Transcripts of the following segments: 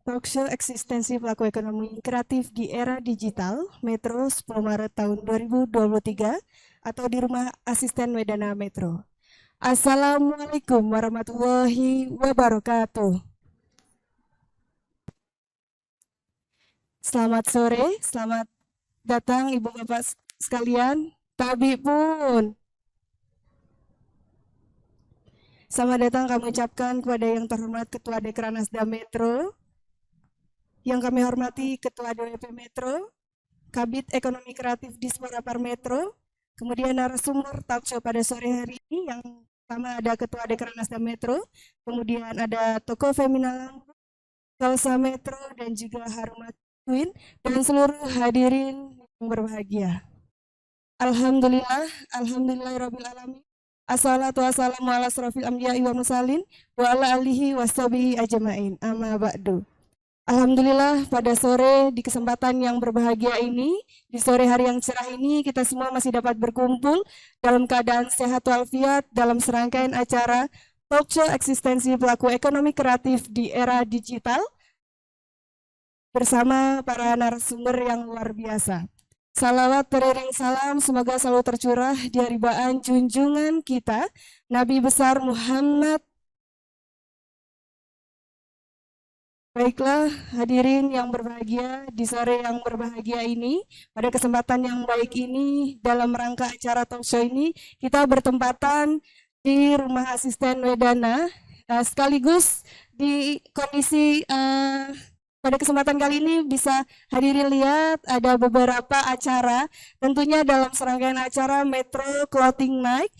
Talkshow eksistensi pelaku ekonomi kreatif di era digital, Metro 10 Maret tahun 2023, atau di rumah asisten Wedana Metro. Assalamualaikum warahmatullahi wabarakatuh. Selamat sore, selamat datang Ibu Bapak sekalian. Tabi pun. Selamat datang kami ucapkan kepada yang terhormat Ketua Dekranasda Metro, yang kami hormati Ketua DWP Metro, Kabid Ekonomi Kreatif Dispora Par Metro, kemudian narasumber talkshow pada sore hari ini yang pertama ada Ketua Dekranasda Metro, kemudian ada Toko Femina Lampu, Salsa Metro, dan juga Harumat Twin, dan seluruh hadirin yang berbahagia. Alhamdulillahirrabbilalamin. Assalatu wassalamu ala asrofil anbiya'i wa mursalin wa ala alihi washabihi ajmain. Amma ba'du. Alhamdulillah pada sore di kesempatan yang berbahagia ini, di sore hari yang cerah ini, kita semua masih dapat berkumpul dalam keadaan sehat walafiat dalam serangkaian acara Talkshow Eksistensi Pelaku Ekonomi Kreatif di Era Digital bersama para narasumber yang luar biasa. Salawat teriring salam semoga selalu tercurah di haribaan junjungan kita, Nabi besar Muhammad. Baiklah hadirin yang berbahagia di sore yang berbahagia ini, pada kesempatan yang baik ini dalam rangka acara talkshow ini kita bertempatan di rumah asisten Wedana, sekaligus di kondisi pada kesempatan kali ini bisa hadirin lihat ada beberapa acara, tentunya dalam serangkaian acara Metro Clothing Night.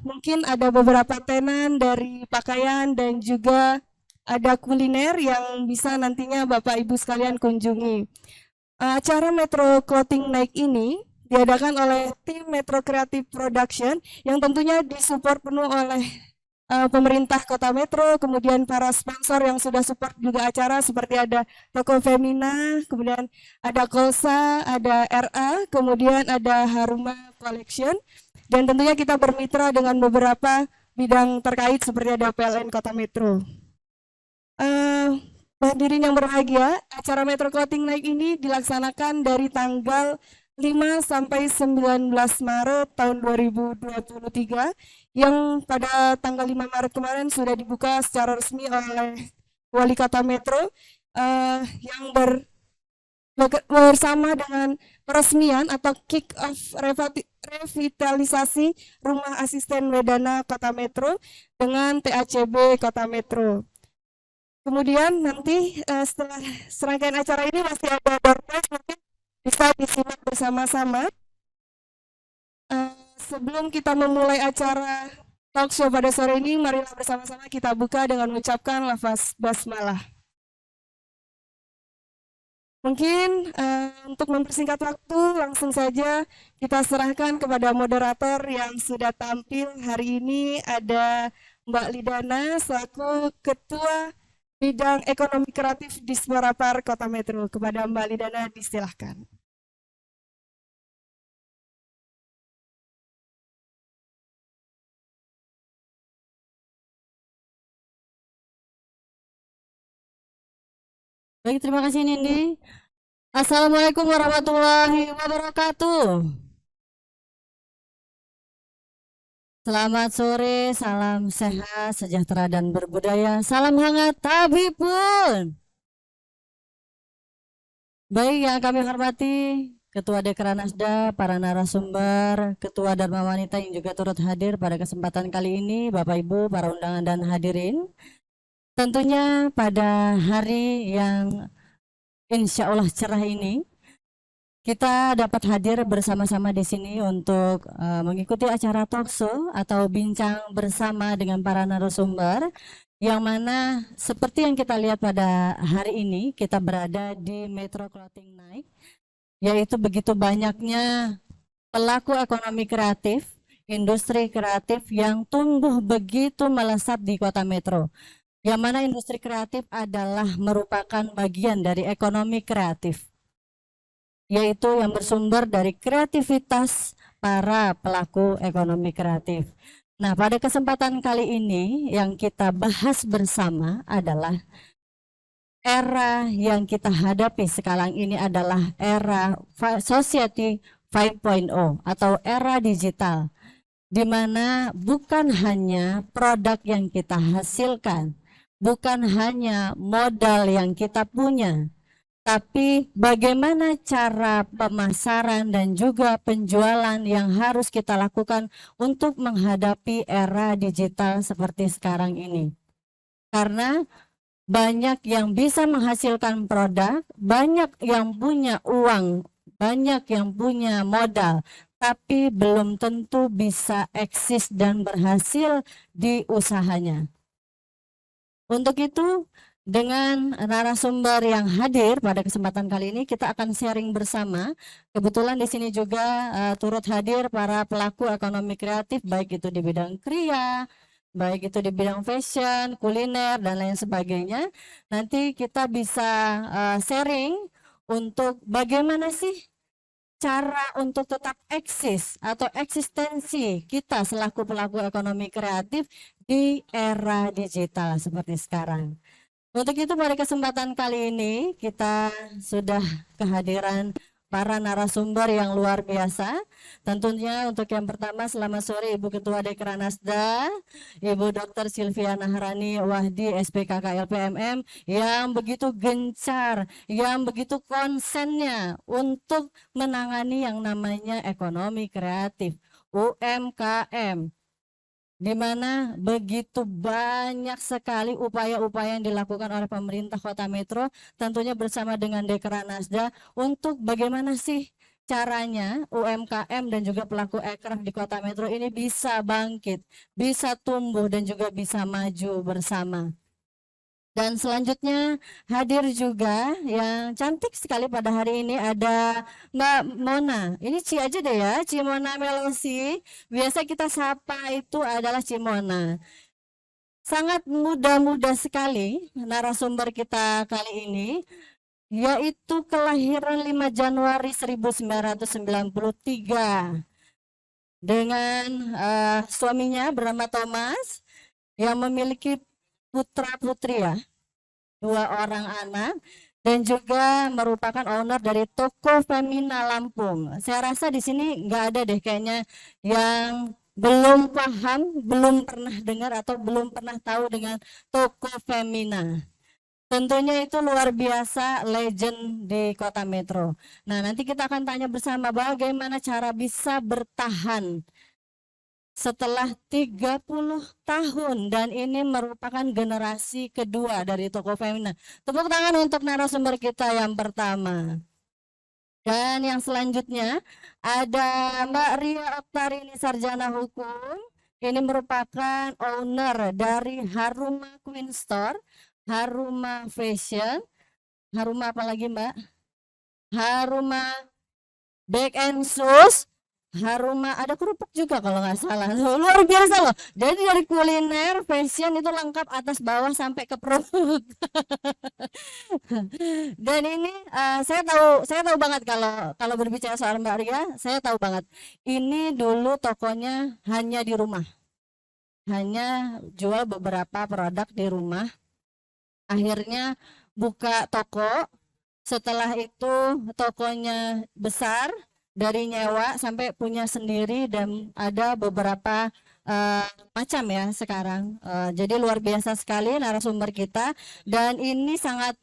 Mungkin ada beberapa tenan dari pakaian dan juga ada kuliner yang bisa nantinya Bapak Ibu sekalian kunjungi. Acara Metro Clothing Night ini diadakan oleh tim Metro Creative Production yang tentunya disupport penuh oleh pemerintah Kota Metro, kemudian para sponsor yang sudah support juga acara seperti ada Toko Femina, kemudian ada Kolsa, ada RA, kemudian ada Haruma Collection, dan tentunya kita bermitra dengan beberapa bidang terkait seperti ada PLN Kota Metro. Hadirin yang berbahagia, acara Metro Clothing Night ini dilaksanakan dari tanggal 5 sampai 19 Maret tahun 2023 yang pada tanggal 5 Maret kemarin sudah dibuka secara resmi oleh Wali Kota Metro yang bersama dengan peresmian atau kick off revitalisasi Rumah Asisten Wedana Kota Metro dengan TACB Kota Metro. Kemudian nanti setelah serangkaian acara ini masih ada door prize, mungkin bisa disimak bersama-sama. Sebelum kita memulai acara talkshow pada sore ini, marilah bersama-sama kita buka dengan mengucapkan lafaz basmalah. Mungkin untuk mempersingkat waktu, langsung saja kita serahkan kepada moderator yang sudah tampil hari ini. Ada Mbak Lidana selaku Ketua Bidang Ekonomi Kreatif Dispora Par Kota Metro. Kepada Mbak Lidana disilahkan. Baik, terima kasih Nindi. Assalamualaikum warahmatullahi wabarakatuh. Selamat sore, salam sehat, sejahtera dan berbudaya. Salam hangat, tabipun. Baik, yang kami hormati Ketua Dekranasda, para narasumber, Ketua Dharma Wanita yang juga turut hadir pada kesempatan kali ini, Bapak Ibu, para undangan dan hadirin. Tentunya pada hari yang insya Allah cerah ini, kita dapat hadir bersama-sama di sini untuk mengikuti acara talkshow atau bincang bersama dengan para narasumber, yang mana seperti yang kita lihat pada hari ini, kita berada di Metro Clothing Night, yaitu begitu banyaknya pelaku ekonomi kreatif, industri kreatif yang tumbuh begitu melesat di Kota Metro. Yang mana industri kreatif adalah merupakan bagian dari ekonomi kreatif, yaitu yang bersumber dari kreativitas para pelaku ekonomi kreatif. Nah, pada kesempatan kali ini yang kita bahas bersama adalah era yang kita hadapi sekarang ini adalah era society 5.0 atau era digital, di mana bukan hanya produk yang kita hasilkan, bukan hanya modal yang kita punya, tapi bagaimana cara pemasaran dan juga penjualan yang harus kita lakukan untuk menghadapi era digital seperti sekarang ini. Karena banyak yang bisa menghasilkan produk, banyak yang punya uang, banyak yang punya modal, tapi belum tentu bisa eksis dan berhasil di usahanya. Untuk itu, dengan narasumber yang hadir pada kesempatan kali ini, kita akan sharing bersama. Kebetulan di sini juga turut hadir para pelaku ekonomi kreatif, baik itu di bidang kriya, baik itu di bidang fashion, kuliner, dan lain sebagainya. Nanti kita bisa sharing untuk bagaimana sih cara untuk tetap eksis atau eksistensi kita selaku pelaku ekonomi kreatif di era digital seperti sekarang. Untuk itu pada kesempatan kali ini kita sudah kehadiran para narasumber yang luar biasa. Tentunya untuk yang pertama, selamat sore Ibu Ketua Dekranasda, Ibu Dr. Silvia Nahrani Wahdi SPKK LPMM, yang begitu gencar, yang begitu konsennya untuk menangani yang namanya ekonomi kreatif, UMKM, di mana begitu banyak sekali upaya-upaya yang dilakukan oleh pemerintah Kota Metro, tentunya bersama dengan Dekranasda, untuk bagaimana sih caranya UMKM dan juga pelaku ekraf di Kota Metro ini bisa bangkit, bisa tumbuh dan juga bisa maju bersama. Dan selanjutnya hadir juga yang cantik sekali pada hari ini ada Mbak Mona. Ini Ci aja deh ya, Ci Mona Melosi. Biasa kita sapa itu adalah Ci Mona. Sangat muda-muda sekali narasumber kita kali ini, yaitu kelahiran 5 Januari 1993 dengan suaminya bernama Thomas yang memiliki putra-putri ya, 2 orang anak, dan juga merupakan owner dari toko Femina Lampung. Saya rasa di sini nggak ada deh kayaknya yang belum paham, belum pernah dengar atau belum pernah tahu dengan toko Femina. Tentunya itu luar biasa, legend di Kota Metro. Nah, nanti kita akan tanya bersama bagaimana cara bisa bertahan setelah 30 tahun, dan ini merupakan generasi kedua dari toko Femina. Tepuk tangan untuk narasumber kita yang pertama. Dan yang selanjutnya ada Mbak Ria Oktarini, sarjana hukum. Ini merupakan owner dari Haruma Queen Store, Haruma Fashion, Haruma apa lagi Mbak? Haruma Bag and Shoes, Haruma, ada kerupuk juga kalau nggak salah. Luar biasa loh. Jadi dari kuliner, fashion itu lengkap atas bawah sampai ke perut. Dan ini saya tahu banget kalau berbicara soal Mbak Ria, saya tahu banget. Ini dulu tokonya hanya di rumah. Hanya jual beberapa produk di rumah. Akhirnya buka toko. Setelah itu tokonya besar, dari nyewa sampai punya sendiri, dan ada beberapa macam ya sekarang. Jadi luar biasa sekali narasumber kita, dan ini sangat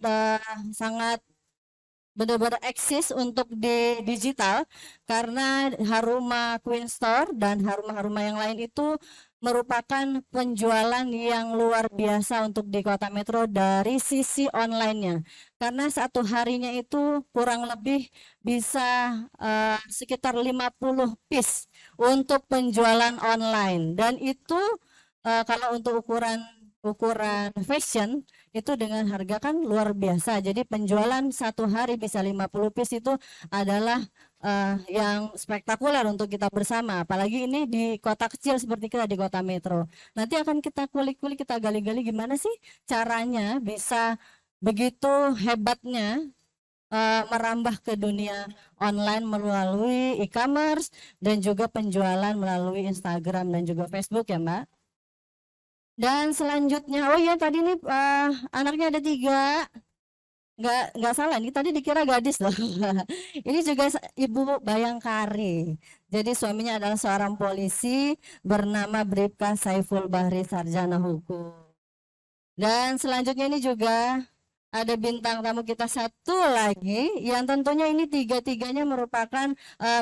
benar-benar eksis untuk di digital, karena Haruma Queen Store dan Haruma-Haruma yang lain itu merupakan penjualan yang luar biasa untuk di Kota Metro dari sisi online-nya. Karena satu harinya itu kurang lebih bisa sekitar 50 piece untuk penjualan online. Dan itu kalau untuk ukuran fashion itu dengan harga kan luar biasa. Jadi penjualan satu hari bisa 50 piece itu adalah yang spektakuler untuk kita bersama, apalagi ini di kota kecil seperti kita di Kota Metro. Nanti akan kita kulik-kulik, kita gali-gali gimana sih caranya bisa begitu hebatnya merambah ke dunia online melalui e-commerce dan juga penjualan melalui Instagram dan juga Facebook ya Mbak. Dan selanjutnya, oh ya tadi nih anaknya ada 3. nggak salah nih tadi dikira gadis loh. Ini juga Ibu Bayangkari. Jadi suaminya adalah seorang polisi bernama Bribka Saiful Bahri Sarjana Hukum. Dan selanjutnya ini juga ada bintang tamu kita satu lagi yang tentunya ini tiga-tiganya merupakan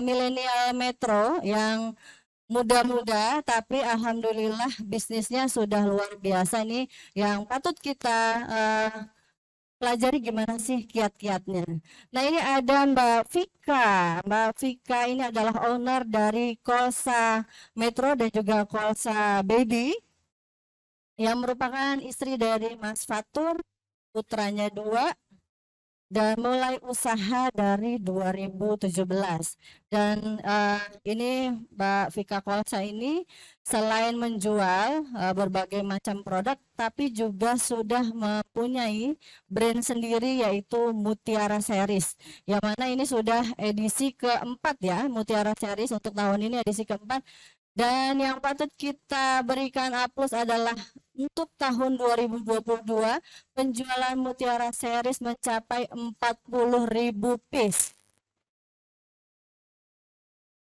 milenial metro yang muda-muda tapi alhamdulillah bisnisnya sudah luar biasa nih yang patut kita eh, pelajari gimana sih kiat-kiatnya. Nah ini ada Mbak Vika. Mbak Vika ini adalah owner dari Kolsa Metro dan juga Kolsa Baby yang merupakan istri dari Mas Fatur, putranya dua, dan mulai usaha dari 2017. Dan ini Mbak Vika Kolsa ini selain menjual berbagai macam produk, tapi juga sudah mempunyai brand sendiri yaitu Mutiara Series. Yang mana ini sudah edisi keempat ya, Mutiara Series untuk tahun ini edisi keempat. Dan yang patut kita berikan aplaus adalah untuk tahun 2022 penjualan Mutiara Series mencapai 40.000 piece.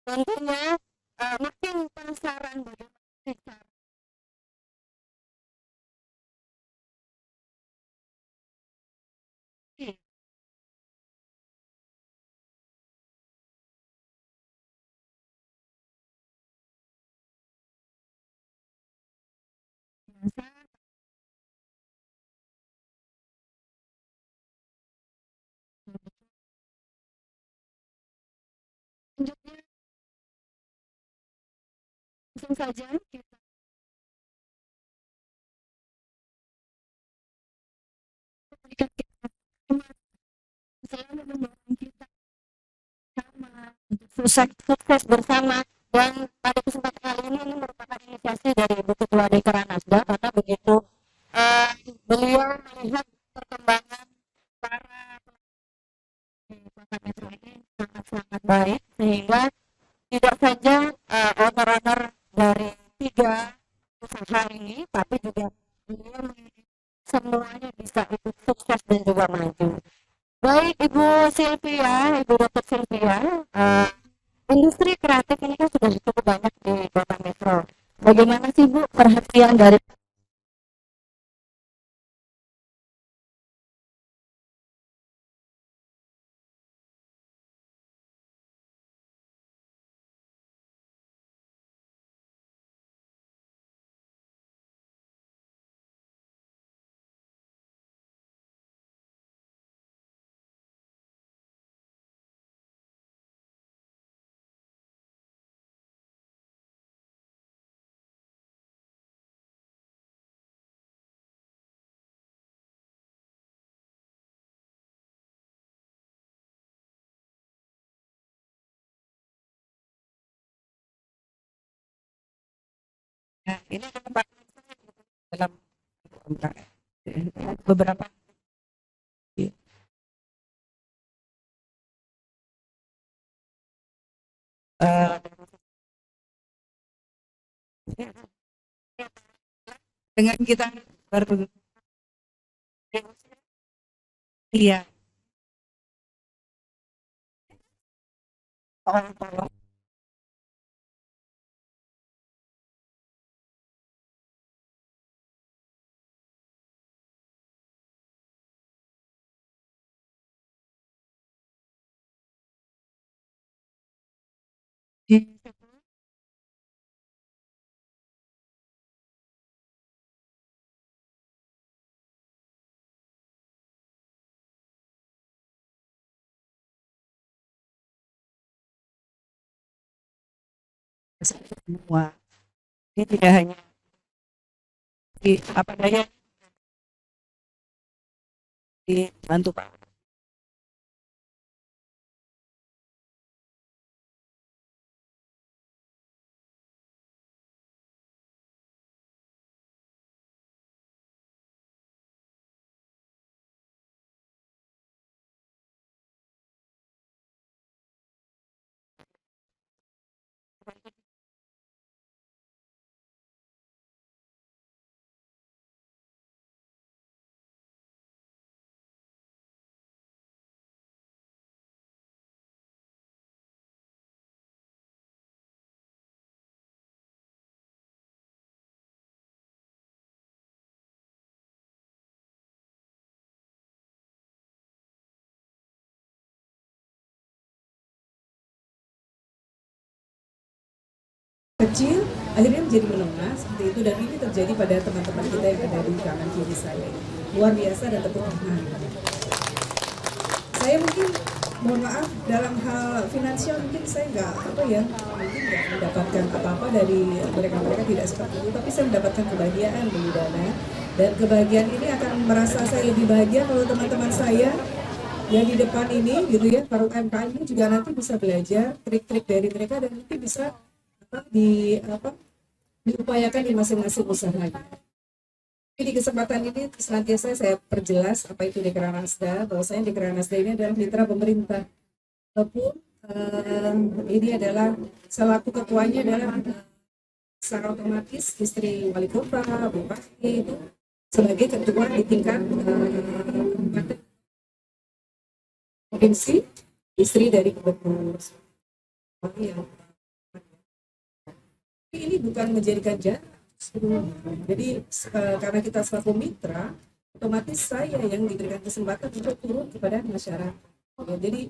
Tentunya mungkin penasaran bagaimana sih cara selanjutnya langsung saja kita berikan kita selalu mendorong kita sama untuk sukses bersama. Dan pada kesempatan kali ini merupakan inisiasi dari Ibu Ketua Dekra Nasda karena begitu eh, beliau melihat perkembangan para di Kota Metro ini sangat-sangat baik sehingga tidak saja owner-owner dari tiga usaha ini tapi juga beliau menginginkan semuanya bisa ikut sukses dan juga maju. Baik Ibu Sylvia, Ibu Dr. Sylvia, industri kreatif ini kan sudah cukup banyak di Kota Metro. Bagaimana sih Bu perhatian dari ini kan Pak dalam beberapa uh, dengan kita baru iya oh, di semua ini tidak hanya di apa daya dibantu Pak. kecil akhirnya menjadi menengah seperti itu, dan ini terjadi pada teman-teman kita yang ada di kanan kiri saya. Luar biasa dan tepuk tangan. Saya mungkin mohon maaf dalam hal finansial mungkin saya mungkin nggak mendapatkan apa-apa dari mereka tidak seperti itu, tapi saya mendapatkan kebahagiaan di Dana, dan kebahagiaan ini akan merasa saya lebih bahagia kalau teman-teman saya yang di depan ini gitu ya, para UMKM ini juga nanti bisa belajar trik-trik dari mereka dan nanti bisa diupayakan di masing-masing usahanya. Di kesempatan ini senantiasa saya perjelas apa itu Dekranasda, bahwasanya Dekranasda ini adalah mitra pemerintah. Walaupun ini adalah selaku ketuanya adalah secara otomatis istri wali kota, bupati itu sebagai ketua di tingkat provinsi, istri dari gubernur. Ini bukan menjadikan jarak. Jadi karena kita selaku mitra, otomatis saya yang diberikan kesempatan untuk turun kepada masyarakat. Ya, jadi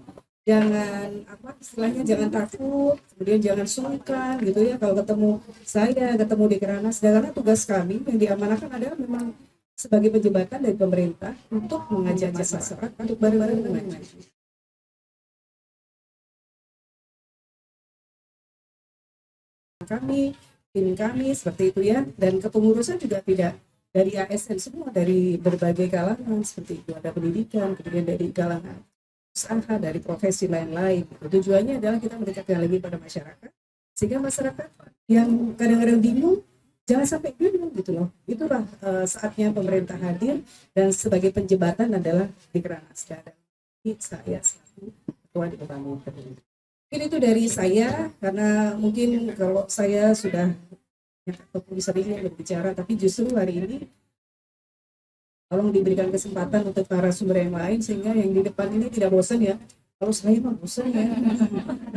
jangan istilahnya jangan takut, kemudian jangan sungkan gitu ya kalau ketemu saya, ketemu di Dekranasda, karena tugas kami yang diamanahkan adalah memang sebagai penjembatan dari pemerintah untuk mengajak masyarakat untuk bareng-bareng maju. Tim kami seperti itu ya, dan kepengurusan juga tidak dari ASN semua, dari berbagai kalangan seperti itu, ada pendidikan, kemudian dari kalangan usaha, dari profesi lain-lain. Tujuannya adalah kita mendekatkan lagi pada masyarakat, sehingga masyarakat yang kadang-kadang bingung jangan sampai bingung gitu loh. Itulah saatnya pemerintah hadir, dan sebagai penjembatan adalah Dekranasda. Ini saya selaku ketua di Kota Medan. Mungkin itu dari saya, karena mungkin kalau saya sudah ataupun sering berbicara, tapi justru hari ini tolong diberikan kesempatan untuk para sumber yang lain, sehingga yang di depan ini tidak bosan ya. Kalau saya mah bosan ya.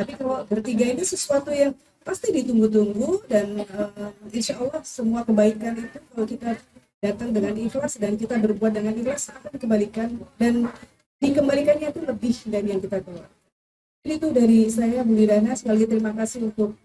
Tapi kalau bertiga ini sesuatu yang pasti ditunggu-tunggu, dan insya Allah semua kebaikan itu kalau kita datang dengan ikhlas dan kita berbuat dengan ikhlas akan dikembalikan, dan dikembalikannya itu lebih dari yang kita keluar. Itu dari saya, Bu Dana. Sekali lagi terima kasih untuk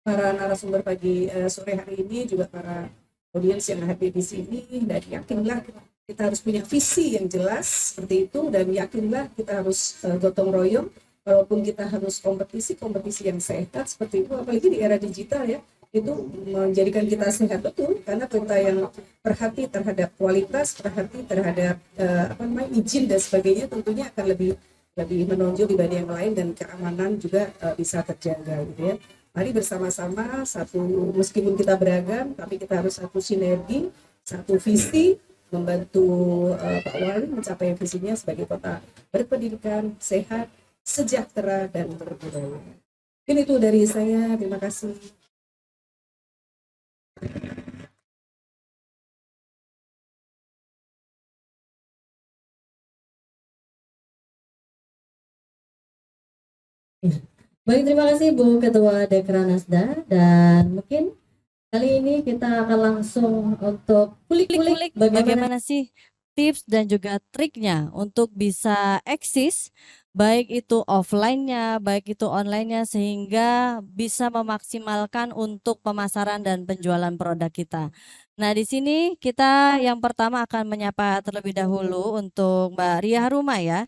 para narasumber pagi sore hari ini, juga para audiens yang hadir di sini, dan yakinlah kita harus punya visi yang jelas seperti itu, dan yakinlah kita harus gotong royong, walaupun kita harus kompetisi yang sehat seperti itu, apalagi di era digital ya, itu menjadikan kita sehat betul, karena kita yang perhati terhadap kualitas, perhati terhadap izin dan sebagainya, tentunya akan lebih menonjol dibanding yang lain, dan keamanan juga bisa terjaga gitu ya. Mari bersama-sama meskipun kita beragam, tapi kita harus satu sinergi, satu visi, membantu Pak Wali mencapai visinya sebagai kota berpendidikan, sehat, sejahtera, dan berbudaya. Ini itu dari saya, terima kasih. Baik, terima kasih Bu Ketua Dekranasda, dan mungkin kali ini kita akan langsung untuk kulik-kulik bagaimana sih tips dan juga triknya untuk bisa eksis, baik itu offline-nya, baik itu online-nya, sehingga bisa memaksimalkan untuk pemasaran dan penjualan produk kita. Nah, di sini kita yang pertama akan menyapa terlebih dahulu untuk Mbak Ria Haruma ya.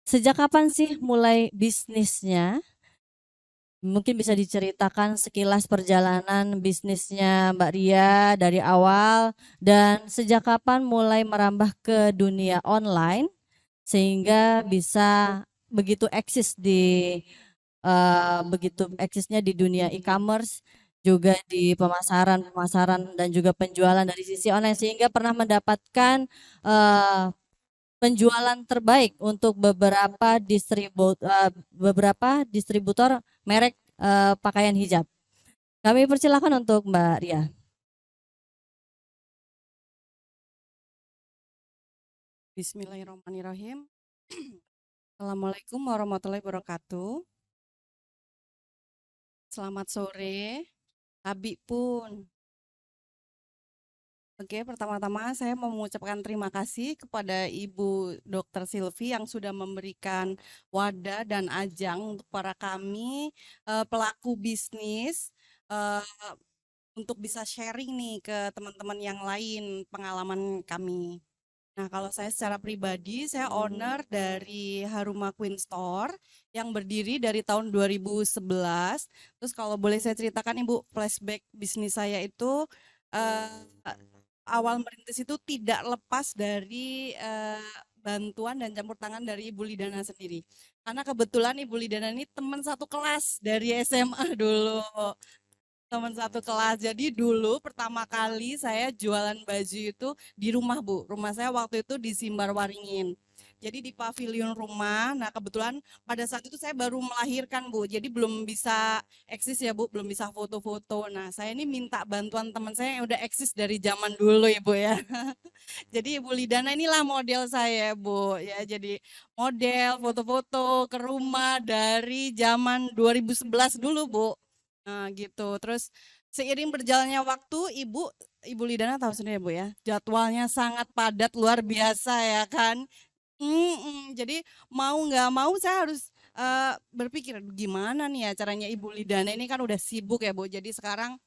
Sejak kapan sih mulai bisnisnya? Mungkin bisa diceritakan sekilas perjalanan bisnisnya Mbak Ria dari awal, dan sejak kapan mulai merambah ke dunia online sehingga bisa begitu eksis begitu eksisnya di dunia e-commerce, juga di pemasaran dan juga penjualan dari sisi online, sehingga pernah mendapatkan penjualan terbaik untuk beberapa distributor merek pakaian hijab. Kami persilakan untuk Mbak Ria. Bismillahirrahmanirrahim. Assalamualaikum warahmatullahi wabarakatuh. Selamat sore, Abi pun. Oke, pertama-tama saya mau mengucapkan terima kasih kepada Ibu Dr. Silvi yang sudah memberikan wadah dan ajang untuk para kami pelaku bisnis eh, untuk bisa sharing nih ke teman-teman yang lain pengalaman kami. Nah, kalau saya secara pribadi, saya owner dari Haruma Queen Store yang berdiri dari tahun 2011. Terus kalau boleh saya ceritakan Ibu, flashback bisnis saya itu eh, awal merintis itu tidak lepas dari bantuan dan campur tangan dari Ibu Lidana sendiri. Karena kebetulan Ibu Lidana ini teman satu kelas dari SMA dulu. Teman satu kelas. Jadi dulu pertama kali saya jualan baju itu di rumah, Bu. Rumah saya waktu itu di Simbar Waringin. Jadi di pavilion rumah. Nah, kebetulan pada saat itu saya baru melahirkan, Bu. Jadi belum bisa eksis ya, Bu. Belum bisa foto-foto. Nah, saya ini minta bantuan teman saya yang udah eksis dari zaman dulu ya, Bu ya. Jadi Ibu Lidana inilah model saya, Bu. Ya, jadi model foto-foto ke rumah dari zaman 2011 dulu, Bu. Nah, gitu. Terus seiring berjalannya waktu, Ibu Lidana tahu sendiri, Bu ya, jadwalnya sangat padat luar biasa ya kan. Jadi mau nggak mau saya harus berpikir gimana nih ya caranya Ibu Lidana ini kan udah sibuk ya, Bu. Jadi sekarang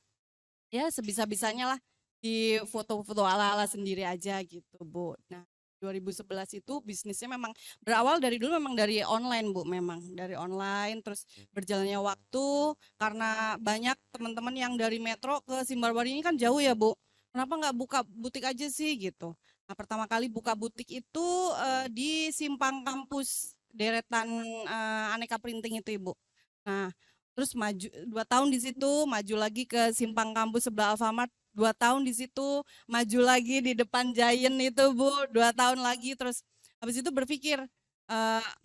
ya sebisa-bisanya lah di foto-foto ala-ala sendiri aja gitu, Bu. Nah, 2011 itu bisnisnya memang berawal dari dulu memang dari online, Bu, memang dari online. Terus berjalannya waktu karena banyak teman-teman yang dari Metro ke Simbarwari ini kan jauh ya, Bu. Kenapa nggak buka butik aja sih gitu. Nah, pertama kali buka butik itu di Simpang Kampus deretan Aneka Printing itu, Ibu. Nah, terus maju 2 tahun di situ, maju lagi ke Simpang Kampus sebelah Alfamart, 2 tahun di situ, maju lagi di depan Giant itu, Bu, 2 tahun lagi. Terus habis itu berpikir,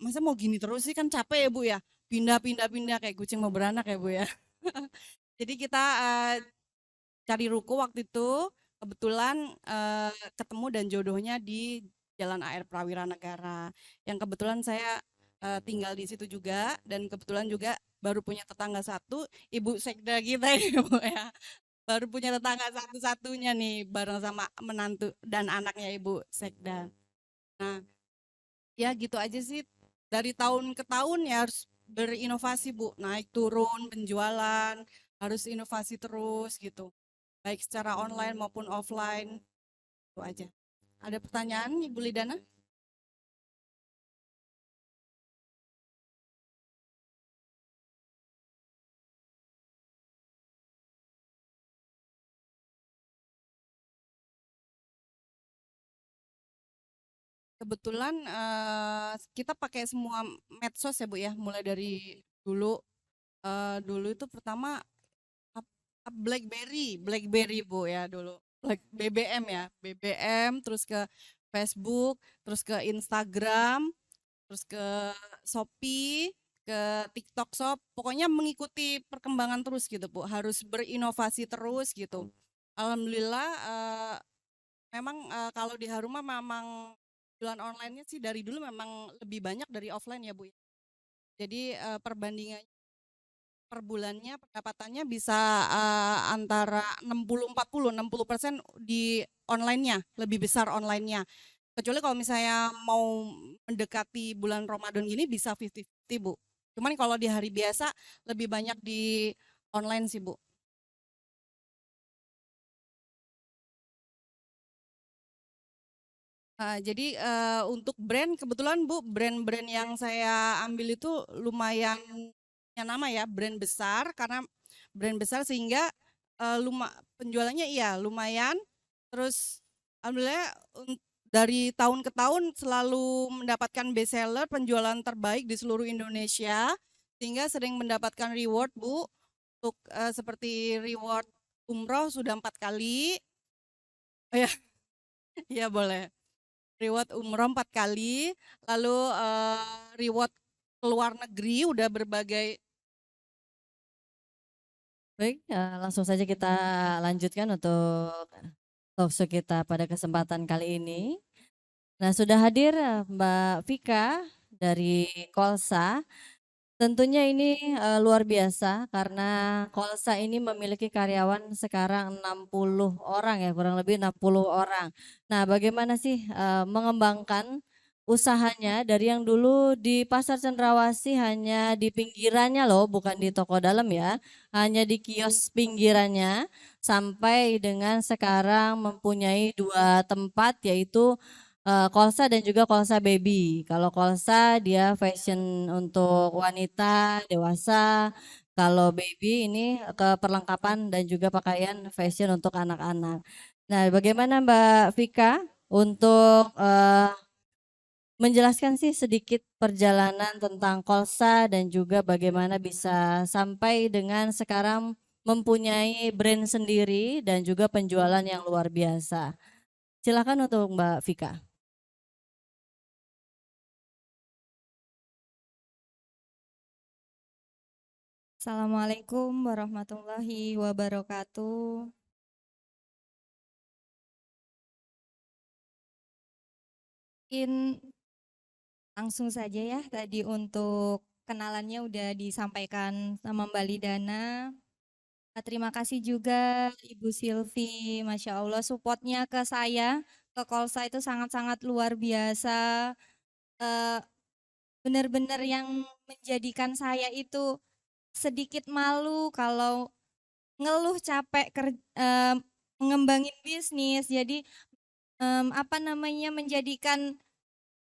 masa mau gini terus sih, kan capek ya, Bu ya, pindah-pindah kayak kucing mau beranak ya, Bu ya. Jadi kita cari ruko waktu itu, kebetulan ketemu dan jodohnya di Jalan AR Prawira Negara, yang kebetulan saya tinggal di situ juga, dan kebetulan juga baru punya tetangga satu, Ibu Sekda kita ini, Bu ya. Baru punya tetangga satu-satunya nih bareng sama menantu dan anaknya Ibu Sekda. Nah, ya gitu aja sih. Dari tahun ke tahun ya harus berinovasi, Bu. Naik turun penjualan, harus inovasi terus gitu. Baik secara online maupun offline. Itu aja. Ada pertanyaan Ibu Lidana? Kebetulan kita pakai semua medsos ya, Bu ya. Mulai dari dulu dulu itu pertama BlackBerry Bu ya dulu. BBM ya, BBM, terus ke Facebook, terus ke Instagram, terus ke Shopee, ke TikTok Shop. Pokoknya mengikuti perkembangan terus gitu, Bu. Harus berinovasi terus gitu. Alhamdulillah memang kalau di Haruma memang jualan online-nya sih dari dulu memang lebih banyak dari offline ya, Bu. Jadi perbandingan per bulannya pendapatannya bisa antara 60-40, 60% di online-nya, lebih besar online-nya. Kecuali kalau misalnya mau mendekati bulan Ramadan gini bisa 50-50, Bu. Cuman kalau di hari biasa lebih banyak di online sih, Bu. Jadi untuk brand kebetulan Bu, brand-brand yang saya ambil itu lumayan punya nama ya, brand besar karena brand besar sehingga penjualannya iya lumayan. Terus alhamdulillah dari tahun ke tahun selalu mendapatkan best seller, penjualan terbaik di seluruh Indonesia sehingga sering mendapatkan reward, Bu. Untuk seperti reward umroh sudah 4 kali. Oh ya, ya boleh. Reward umroh 4 kali, lalu reward keluar negeri udah berbagai. Baik, langsung saja kita lanjutkan untuk talkshow kita pada kesempatan kali ini. Nah, sudah hadir Mbak Vika dari Kolsa. Tentunya ini luar biasa karena Kolsa ini memiliki karyawan sekarang 60 orang ya, kurang lebih 60 orang. Nah, bagaimana sih mengembangkan usahanya dari yang dulu di Pasar Cendrawasih hanya di pinggirannya loh, bukan di toko dalam ya, hanya di kios pinggirannya, sampai dengan sekarang mempunyai 2 tempat yaitu Kolsa dan juga Kolsa Baby. Kalau Kolsa dia fashion untuk wanita dewasa, kalau Baby ini ke perlengkapan dan juga pakaian fashion untuk anak-anak. Nah, bagaimana Mbak Vika untuk menjelaskan sih sedikit perjalanan tentang Kolsa dan juga bagaimana bisa sampai dengan sekarang mempunyai brand sendiri dan juga penjualan yang luar biasa. Silakan untuk Mbak Vika. Assalamualaikum warahmatullahi wabarakatuh. Mungkin langsung saja ya, tadi untuk kenalannya udah disampaikan sama Mbak Lidana. Terima kasih juga Ibu Silvi, Masya Allah supportnya ke saya, ke Kolsa itu sangat-sangat luar biasa. Eh, Benar-benar yang menjadikan saya itu sedikit malu kalau ngeluh capek mengembangin bisnis. Jadi apa namanya, menjadikan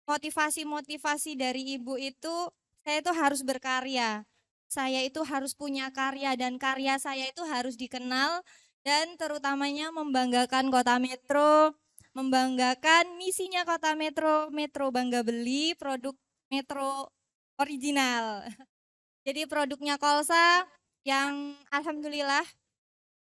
motivasi-motivasi dari ibu itu, saya itu harus berkarya. Saya itu harus punya karya dan karya saya itu harus dikenal dan terutamanya membanggakan Kota Metro, membanggakan misinya Kota Metro, Metro bangga beli produk Metro original. Jadi produknya Kolsa yang alhamdulillah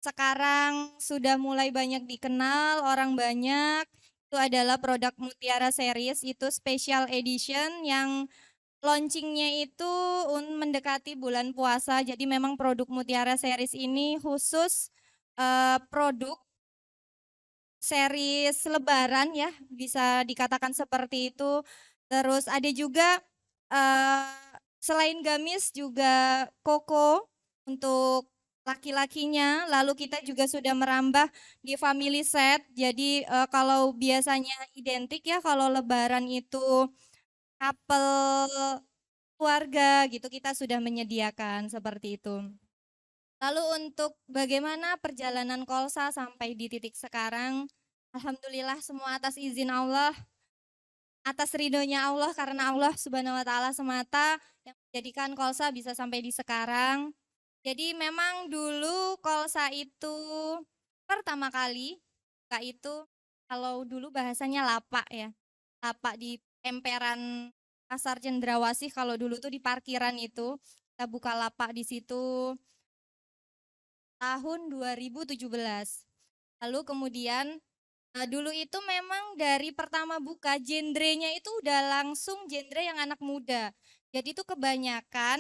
sekarang sudah mulai banyak dikenal orang banyak. Itu adalah produk Mutiara Series, itu special edition yang launchingnya itu mendekati bulan puasa. Jadi memang produk Mutiara Series ini khusus produk series Lebaran ya, bisa dikatakan seperti itu. Terus ada juga selain gamis juga koko untuk laki-lakinya. Lalu kita juga sudah merambah di family set. Jadi kalau biasanya identik ya kalau Lebaran itu couple keluarga gitu kita sudah menyediakan seperti itu. Lalu untuk bagaimana perjalanan Kolsa sampai di titik sekarang, alhamdulillah semua atas izin Allah, atas ridhonya Allah karena Allah Subhanahu wa taala semata yang menjadikan Kolsa bisa sampai di sekarang. Jadi memang dulu Kolsa itu pertama kali buka itu kalau dulu bahasanya lapak ya. Lapak di emperan Pasar Cendrawasih kalau dulu tuh di parkiran itu kita buka lapak di situ tahun 2017. Lalu kemudian dulu itu memang dari pertama buka genrenya itu udah langsung genre yang anak muda. Jadi itu kebanyakan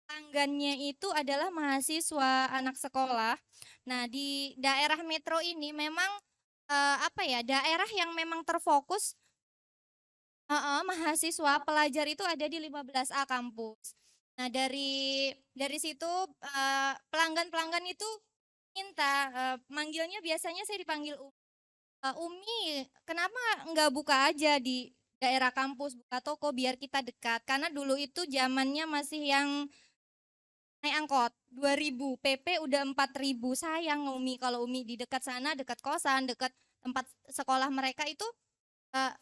pelanggannya itu adalah mahasiswa anak sekolah. Nah di daerah metro ini memang apa ya, daerah yang memang terfokus mahasiswa pelajar itu ada di 15A kampus. Nah dari situ pelanggan-pelanggan itu minta manggilnya biasanya saya dipanggil Umi, kenapa nggak buka aja di daerah kampus, buka toko biar kita dekat. Karena dulu itu zamannya masih yang naik angkot 2000, PP udah 4000. Sayang Umi kalau Umi di dekat sana, dekat kosan, dekat tempat sekolah mereka itu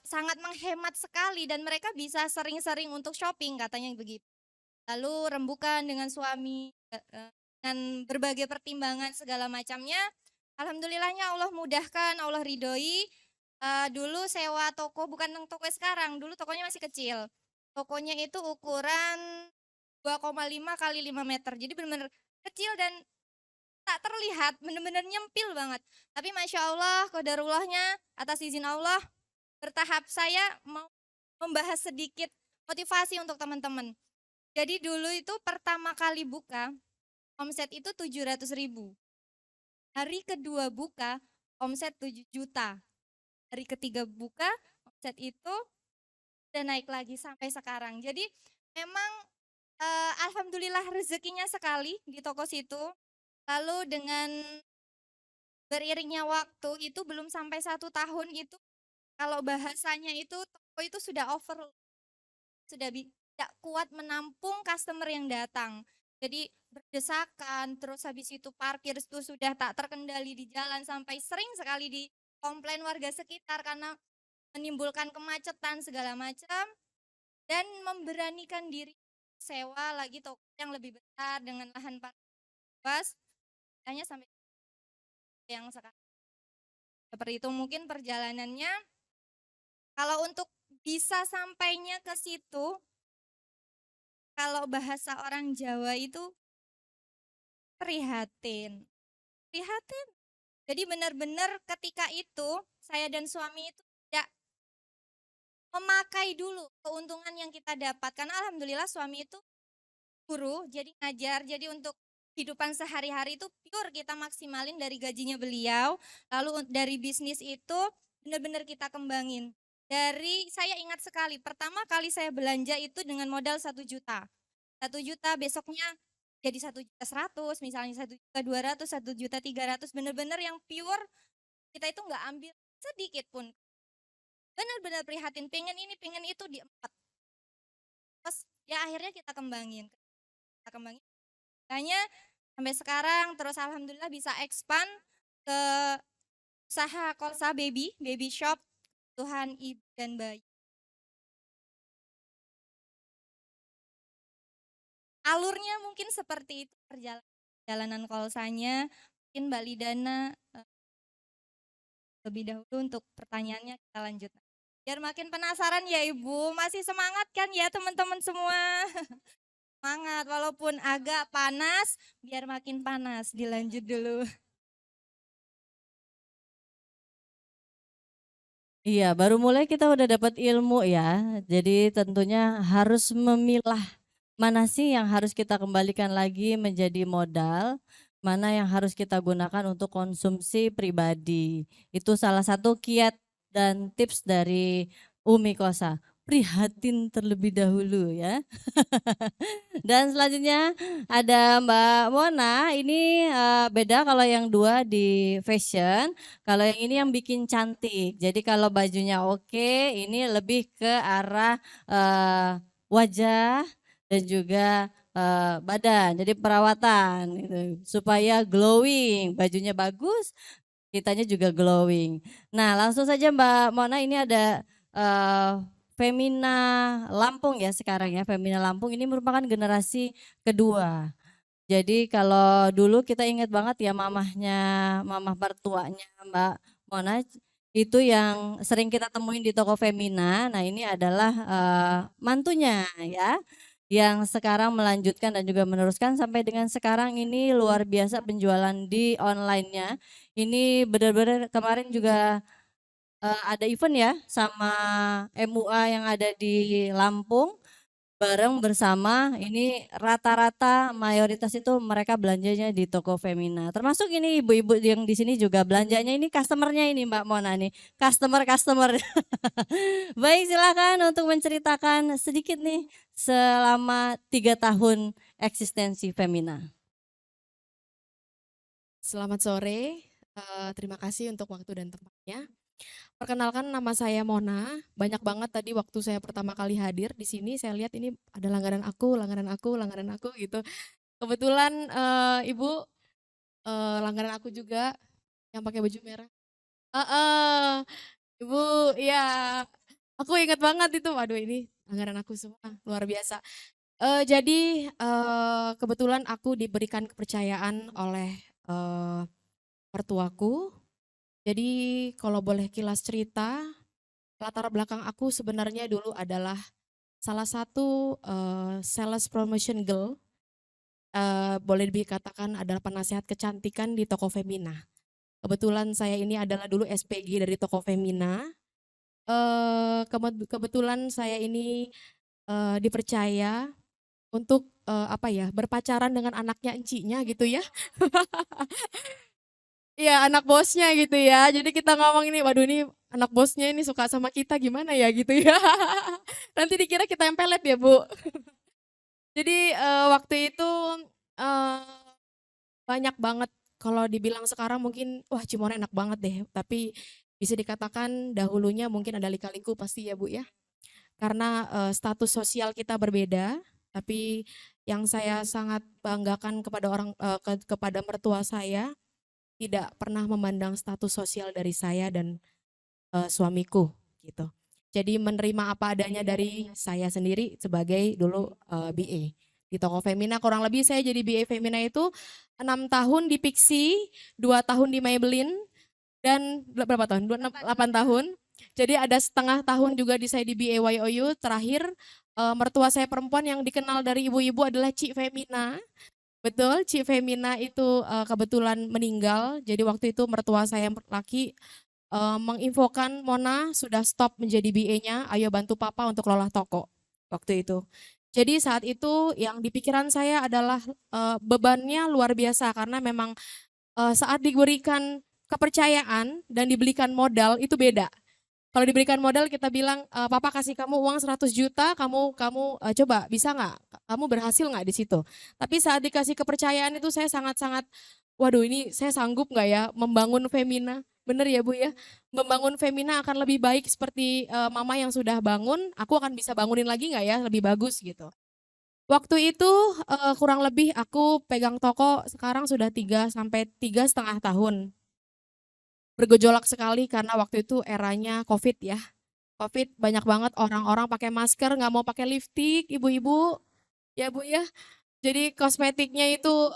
sangat menghemat sekali dan mereka bisa sering-sering untuk shopping katanya begitu. Lalu rembukan dengan suami dengan berbagai pertimbangan segala macamnya. Alhamdulillahnya Allah mudahkan, Allah ridhoi. Dulu sewa toko bukan yang toko sekarang, dulu tokonya masih kecil. Tokonya itu ukuran 2,5 kali 5 meter. Jadi benar-benar kecil dan tak terlihat, benar-benar nyempil banget. Tapi Masya Allah, qadarullahnya atas izin Allah, bertahap saya mau membahas sedikit motivasi untuk teman-teman. Jadi dulu itu pertama kali buka, omset itu 700.000. Hari kedua buka, omset 7 juta. Hari ketiga buka, omset itu udah naik lagi sampai sekarang. Jadi memang alhamdulillah rezekinya sekali di toko situ. Lalu dengan beriringnya waktu itu belum sampai 1 tahun itu kalau bahasanya itu toko itu sudah over, tidak kuat menampung customer yang datang. Jadi berdesakan, terus habis itu parkir itu sudah tak terkendali di jalan sampai sering sekali dikomplain warga sekitar karena menimbulkan kemacetan segala macam dan memberanikan diri sewa lagi toko yang lebih besar dengan lahan parkir luas, hanya sampai yang sekarang. Seperti itu mungkin perjalanannya. Kalau untuk bisa sampainya ke situ, kalau bahasa orang Jawa itu prihatin. Prihatin. Jadi benar-benar ketika itu saya dan suami itu tidak memakai dulu keuntungan yang kita dapat. Karena alhamdulillah suami itu guru, jadi ngajar. Jadi untuk kehidupan sehari-hari itu pure kita maksimalin dari gajinya beliau. Lalu dari bisnis itu benar-benar kita kembangin. Saya ingat sekali, pertama kali saya belanja itu dengan modal 1 juta. 1 juta besoknya jadi 1.100.000, misalnya 1.200.000, 1.300.000, benar-benar yang pure kita itu nggak ambil sedikit pun. Benar-benar prihatin, pengen ini, pengen itu di 4. Terus ya akhirnya kita kembangin. Hanya sampai sekarang, terus alhamdulillah bisa expand ke usaha Kolsa Baby Shop, Tuhan ibu dan bayi. Alurnya mungkin seperti itu perjalanan Kolsanya. Mungkin Mbak Lidana lebih dahulu untuk pertanyaannya kita lanjut. Biar makin penasaran ya Ibu, masih semangat kan ya teman-teman semua? Semangat, walaupun agak panas, biar makin panas, dilanjut dulu. Iya, baru mulai kita udah dapat ilmu ya. Jadi tentunya harus memilah mana sih yang harus kita kembalikan lagi menjadi modal, mana yang harus kita gunakan untuk konsumsi pribadi. Itu salah satu kiat dan tips dari Umi Kosa. Prihatin terlebih dahulu ya. Dan selanjutnya ada Mbak Mona, ini beda kalau yang dua di fashion, kalau yang ini yang bikin cantik. Jadi kalau bajunya oke, ini lebih ke arah wajah dan juga badan, jadi perawatan gitu, supaya glowing, bajunya bagus, kitanya juga glowing. Nah langsung saja Mbak Mona, ini ada Femina Lampung ya sekarang ya. Femina Lampung ini merupakan generasi kedua. Jadi kalau dulu kita ingat banget ya mamah mertuanya Mbak Mona itu yang sering kita temuin di toko Femina. Nah ini adalah mantunya ya, yang sekarang melanjutkan dan juga meneruskan sampai dengan sekarang. Ini luar biasa penjualan di online-nya. Ini benar-benar kemarin juga ada event ya sama MUA yang ada di Lampung bareng bersama. Ini rata-rata mayoritas itu mereka belanjanya di toko Femina. Termasuk ini ibu-ibu yang di sini juga belanjanya, ini customernya ini Mbak Mona nih, customer. Baik, silakan untuk menceritakan sedikit nih selama 3 tahun eksistensi Femina. Selamat sore, terima kasih untuk waktu dan tempatnya. Perkenalkan, nama saya Mona. Banyak banget tadi waktu saya pertama kali hadir di sini, saya lihat ini ada langganan aku gitu. Kebetulan Ibu langganan aku juga yang pakai baju merah. Ibu, ya, aku ingat banget itu. Waduh, ini langganan aku semua, luar biasa. Jadi kebetulan aku diberikan kepercayaan oleh mertuaku. Jadi kalau boleh kilas cerita, latar belakang aku sebenarnya dulu adalah salah satu sales promotion girl, boleh dikatakan adalah penasehat kecantikan di toko Femina. Kebetulan saya ini adalah dulu SPG dari toko Femina. Kebetulan saya ini dipercaya untuk berpacaran dengan anaknya encinya gitu ya. Iya, anak bosnya gitu ya. Jadi kita ngomong ini, waduh ini anak bosnya ini suka sama kita gimana ya gitu ya. Nanti dikira kita yang pelet ya Bu. Jadi waktu itu banyak banget, kalau dibilang sekarang mungkin wah Cimory enak banget deh. Tapi Bisa dikatakan dahulunya mungkin ada lika-liku pasti ya Bu ya. Karena status sosial kita berbeda, tapi yang saya sangat banggakan kepada kepada mertua saya tidak pernah memandang status sosial dari saya dan suamiku gitu. Jadi menerima apa adanya dari saya sendiri sebagai dulu BA di toko Femina. Kurang lebih saya jadi BA Femina itu 6 tahun di Pixi, 2 tahun di Maybelline, dan berapa tahun? 8 tahun. Jadi ada setengah tahun juga saya di BA YOU. Terakhir mertua saya perempuan yang dikenal dari ibu-ibu adalah Cik Femina. Betul, Cik Femina itu kebetulan meninggal. Jadi waktu itu mertua saya yang laki menginfokan Mona sudah stop menjadi BA-nya, ayo bantu papa untuk kelola toko waktu itu. Jadi saat itu yang di pikiran saya adalah bebannya luar biasa karena memang saat diberikan kepercayaan dan dibelikan modal itu beda. Kalau diberikan modal kita bilang papa kasih kamu uang 100 juta, kamu coba bisa nggak? Kamu berhasil nggak di situ? Tapi saat dikasih kepercayaan itu saya sangat-sangat, waduh ini saya sanggup nggak ya membangun Femina? Bener ya Bu ya, membangun Femina akan lebih baik seperti mama yang sudah bangun, aku akan bisa bangunin lagi nggak ya, lebih bagus gitu. Waktu itu kurang lebih aku pegang toko sekarang sudah 3 sampai 3,5 tahun. Bergejolak sekali karena waktu itu eranya COVID ya. COVID banyak banget orang-orang pakai masker, nggak mau pakai lipstik, ibu-ibu, ya Bu ya. Jadi kosmetiknya itu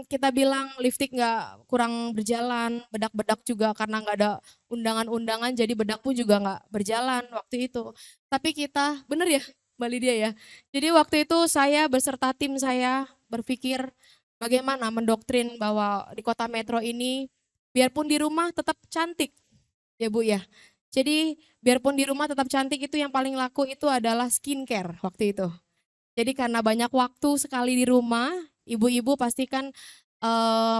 kita bilang lipstik nggak kurang berjalan, bedak-bedak juga karena nggak ada undangan-undangan, jadi bedak pun juga nggak berjalan waktu itu. Tapi kita, bener ya Mbak Lydia ya. Jadi waktu itu saya beserta tim saya berpikir bagaimana mendoktrin bahwa di kota metro ini biarpun di rumah tetap cantik ya Bu ya. Jadi biarpun di rumah tetap cantik itu yang paling laku itu adalah skincare waktu itu. Jadi karena banyak waktu sekali di rumah, ibu-ibu pastikan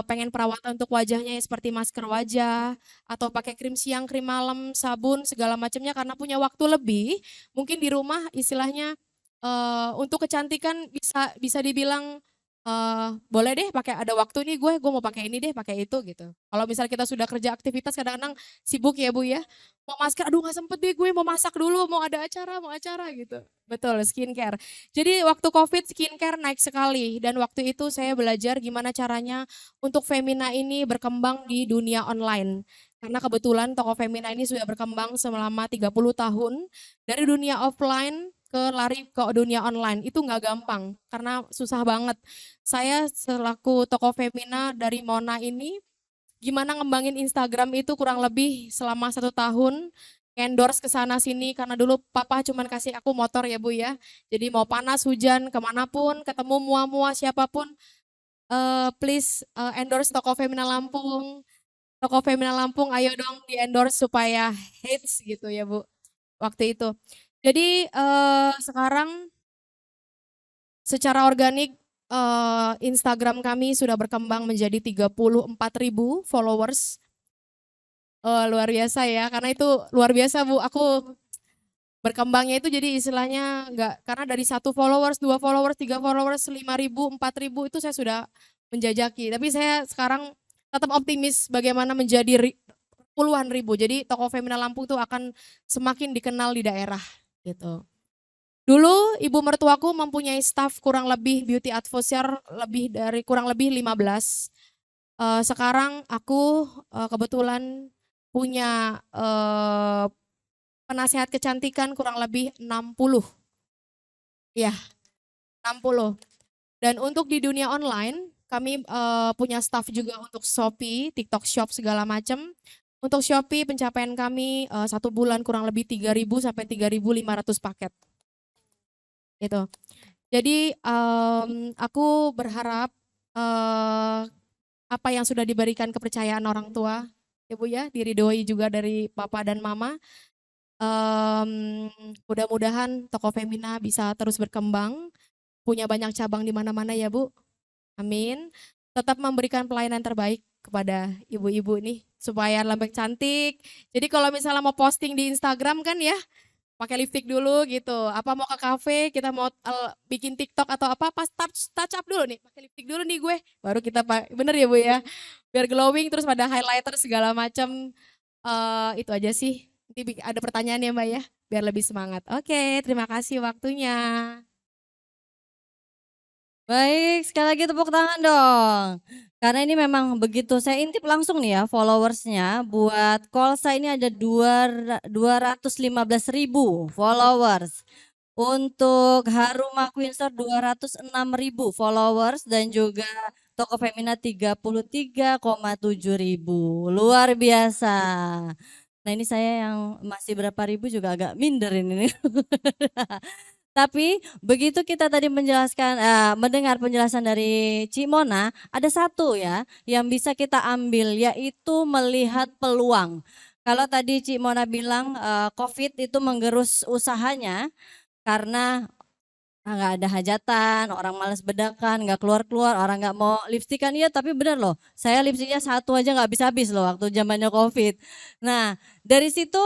pengen perawatan untuk wajahnya seperti masker wajah atau pakai krim siang, krim malam, sabun segala macamnya karena punya waktu lebih. Mungkin di rumah istilahnya untuk kecantikan bisa dibilang boleh deh pakai ada waktu nih gue mau pakai ini deh, pakai itu gitu. Kalau misal kita sudah kerja aktivitas kadang-kadang sibuk ya Bu ya. Mau masker, aduh gak sempet deh gue mau masak dulu, mau acara gitu. Betul, skincare. Jadi waktu COVID skincare naik sekali dan waktu itu saya belajar gimana caranya untuk Femina ini berkembang di dunia online. Karena kebetulan toko Femina ini sudah berkembang selama 30 tahun dari dunia offline lari ke dunia online. Itu nggak gampang karena susah banget. Saya selaku toko Femina dari Mona ini gimana ngembangin Instagram itu kurang lebih selama 1 tahun, endorse ke sana sini karena dulu papa cuman kasih aku motor ya Bu ya. Jadi mau panas hujan kemanapun ketemu mua-mua siapapun please endorse toko Femina Lampung. Toko Femina Lampung ayo dong di endorse supaya hits gitu ya Bu waktu itu. Jadi sekarang secara organik Instagram kami sudah berkembang menjadi 34.000 followers. Luar biasa ya, karena itu luar biasa Bu. Aku berkembangnya itu jadi istilahnya enggak, karena dari 1 followers, 2 followers, 3 followers, 5.000, 4.000 itu saya sudah menjajaki. Tapi saya sekarang tetap optimis bagaimana menjadi puluhan ribu. Jadi toko Femina Lampung itu akan semakin dikenal di daerah gitu. Dulu ibu mertuaku mempunyai staff kurang lebih beauty advisor kurang lebih 15. Sekarang aku kebetulan punya penasehat kecantikan kurang lebih 60. Ya, 60. Dan untuk di dunia online kami punya staff juga untuk Shopee, TikTok Shop segala macam. Untuk Shopee pencapaian kami 1 bulan kurang lebih 3.000 sampai 3.500 paket. Gitu. Jadi aku berharap apa yang sudah diberikan kepercayaan orang tua, ya Bu ya, diridhoi juga dari Papa dan Mama. Mudah-mudahan toko Femina bisa terus berkembang, punya banyak cabang di mana-mana ya Bu. Amin. Tetap memberikan pelayanan terbaik kepada ibu-ibu nih supaya lebih cantik. Jadi kalau misalnya mau posting di Instagram kan ya pakai lipstick dulu gitu. Apa mau ke kafe, kita mau bikin TikTok atau apa, pas touch up dulu nih, pakai lipstick dulu nih gue. Baru kita bener ya Bu ya. Biar glowing terus pada highlighter segala macam. Itu aja sih. Nanti ada pertanyaan ya Mbak ya, biar lebih semangat. Oke, terima kasih waktunya. Baik, sekali lagi tepuk tangan dong. Karena ini memang begitu, saya intip langsung nih ya followersnya. Buat Kolsa ini ada 215.000 followers. Untuk Haruma Queenstore 206.000 followers dan juga Toko Femina 33,7 ribu. Luar biasa. Nah ini saya yang masih berapa ribu juga agak minder ini. Tapi begitu kita tadi mendengar penjelasan dari Cik Mona, ada satu ya yang bisa kita ambil yaitu melihat peluang. Kalau tadi Cik Mona bilang COVID itu menggerus usahanya karena nggak ada hajatan, orang malas bedakan, nggak keluar-keluar, orang nggak mau lipstikan. Iya, tapi benar loh, saya lipstiknya satu aja nggak habis-habis loh waktu zamannya COVID. Nah, dari situ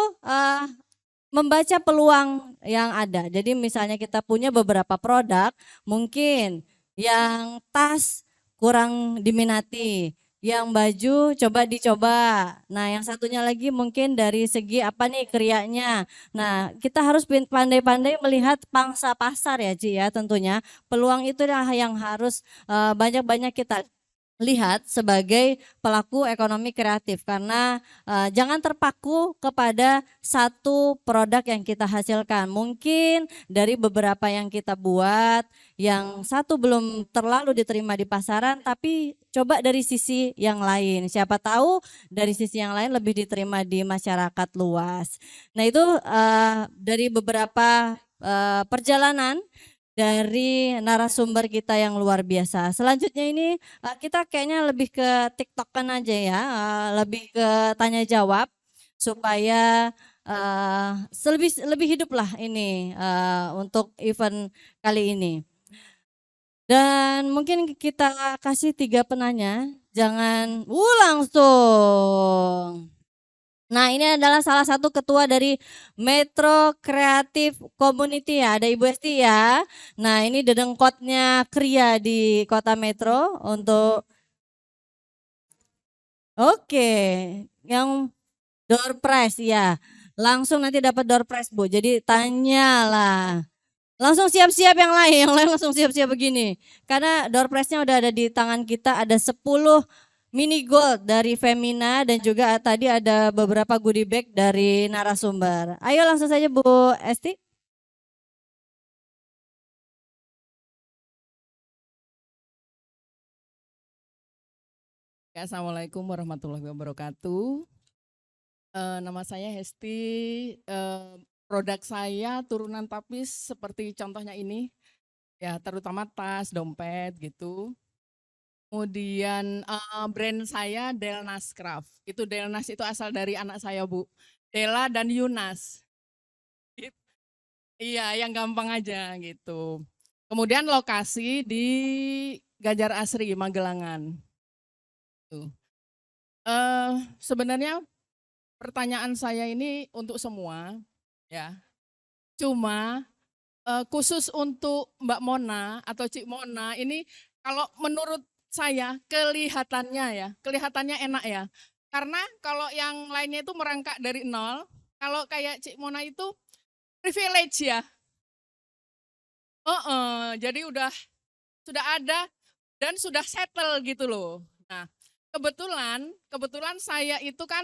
membaca peluang yang ada. Jadi misalnya kita punya beberapa produk, mungkin yang tas kurang diminati, yang baju coba dicoba. Nah yang satunya lagi mungkin dari segi apa nih krianya. Nah kita harus pandai-pandai melihat pangsa pasar ya Ci ya tentunya. Peluang itulah yang harus banyak-banyak kita lihat sebagai pelaku ekonomi kreatif karena jangan terpaku kepada satu produk yang kita hasilkan. Mungkin dari beberapa yang kita buat yang satu belum terlalu diterima di pasaran tapi coba dari sisi yang lain. Siapa tahu dari sisi yang lain lebih diterima di masyarakat luas. Nah itu dari beberapa perjalanan dari narasumber kita yang luar biasa. Selanjutnya ini kita kayaknya lebih ke TikTokan aja ya, lebih ke tanya jawab supaya lebih hidup lah ini untuk event kali ini. Dan mungkin kita kasih 3 penanya, jangan langsung. Nah ini adalah salah satu ketua dari Metro Creative Community ya, ada Ibu Esti ya. Nah ini dedengkotnya Kria di Kota Metro untuk yang door prize ya. Langsung nanti dapat door prize Bu, jadi tanyalah. Langsung siap-siap yang lain langsung siap-siap begini. Karena door prize-nya udah ada di tangan kita, ada 10 mini gold dari Femina dan juga tadi ada beberapa goodie bag dari narasumber. Ayo langsung saja Bu Esti. Assalamualaikum warahmatullahi wabarakatuh. Nama saya Hesti. Produk saya turunan tapis seperti contohnya ini, ya terutama tas, dompet gitu. Kemudian brand saya Delnas Craft. Itu Delnas itu asal dari anak saya Bu, Dela dan Yunas. Iya, yang gampang aja gitu. Kemudian lokasi di Gajar Asri, Magelangan. Tuh. Sebenarnya pertanyaan saya ini untuk semua, ya. Cuma khusus untuk Mbak Mona atau Cik Mona ini kalau menurut saya kelihatannya enak ya. Karena kalau yang lainnya itu merangkak dari nol, kalau kayak Cik Mona itu privilege ya. Jadi sudah ada dan sudah settle gitu loh. Nah, kebetulan saya itu kan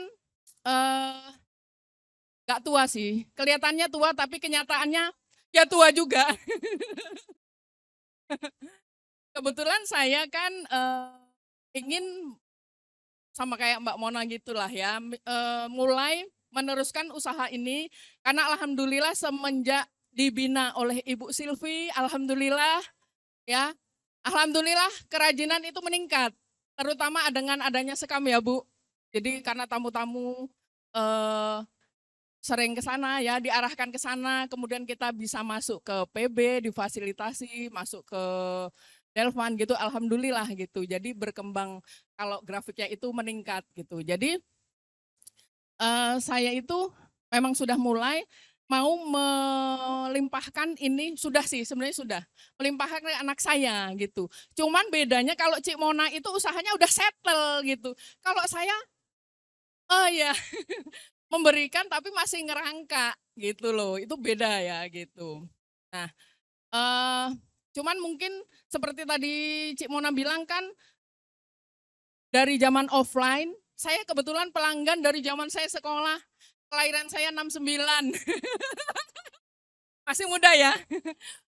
gak tua sih. Kelihatannya tua tapi kenyataannya ya tua juga. Kebetulan saya kan ingin sama kayak Mbak Mona gitulah ya, mulai meneruskan usaha ini karena alhamdulillah semenjak dibina oleh Ibu Silvi, alhamdulillah kerajinan itu meningkat, terutama dengan adanya sekam ya Bu. Jadi karena tamu-tamu sering ke sana ya, diarahkan ke sana, kemudian kita bisa masuk ke PB, difasilitasi, masuk ke Delvan gitu, alhamdulillah gitu. Jadi berkembang kalau grafiknya itu meningkat gitu. Jadi saya itu memang sudah mulai mau melimpahkan ini, sebenarnya sudah melimpahkan ke anak saya gitu. Cuman bedanya kalau Cik Mona itu usahanya udah settle gitu. Kalau saya Oh ya, memberikan tapi masih ngerangka gitu loh, itu beda ya gitu. Nah, eh cuman mungkin seperti tadi Cik Mona bilang kan, dari zaman offline, saya kebetulan pelanggan dari zaman saya sekolah, kelahiran saya 69, masih muda ya.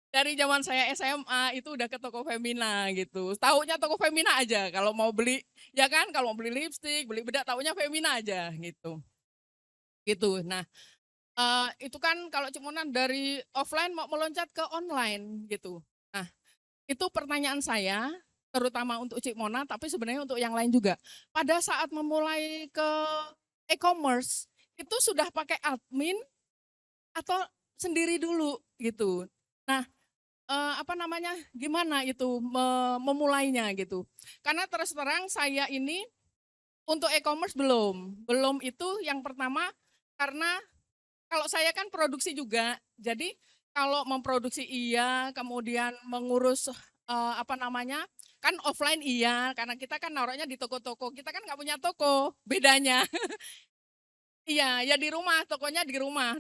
Dari zaman saya SMA itu udah ke toko Femina gitu. Taunya toko Femina aja kalau mau beli, ya kan, kalau mau beli lipstik, beli bedak taunya Femina aja gitu. Gitu. Nah, itu kan kalau cuman dari offline mau meloncat ke online gitu. Nah, itu pertanyaan saya terutama untuk Cik Mona, tapi sebenarnya untuk yang lain juga. Pada saat memulai ke e-commerce, itu sudah pakai admin atau sendiri dulu gitu. Nah, apa namanya, gimana itu memulainya gitu. Karena terus terang saya ini untuk e-commerce belum itu yang pertama karena kalau saya kan produksi juga, jadi kalau memproduksi iya, kemudian mengurus apa namanya, kan offline iya, karena kita kan naruhnya di toko-toko, kita kan nggak punya toko, bedanya. Iya, ya di rumah, tokonya di rumah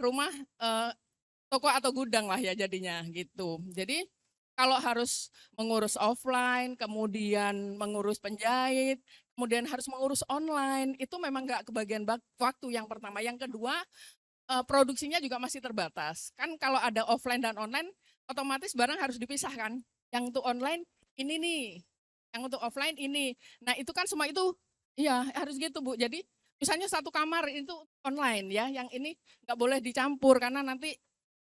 toko atau gudang lah ya jadinya gitu. Jadi kalau harus mengurus offline, kemudian mengurus penjahit, kemudian harus mengurus online, itu memang nggak kebagian waktu yang pertama. Yang kedua, produksinya juga masih terbatas. Kan kalau ada offline dan online, otomatis barang harus dipisahkan. Yang untuk online ini nih, yang untuk offline ini. Nah itu kan semua itu, iya harus gitu Bu. Jadi misalnya satu kamar itu online ya, yang ini nggak boleh dicampur karena nanti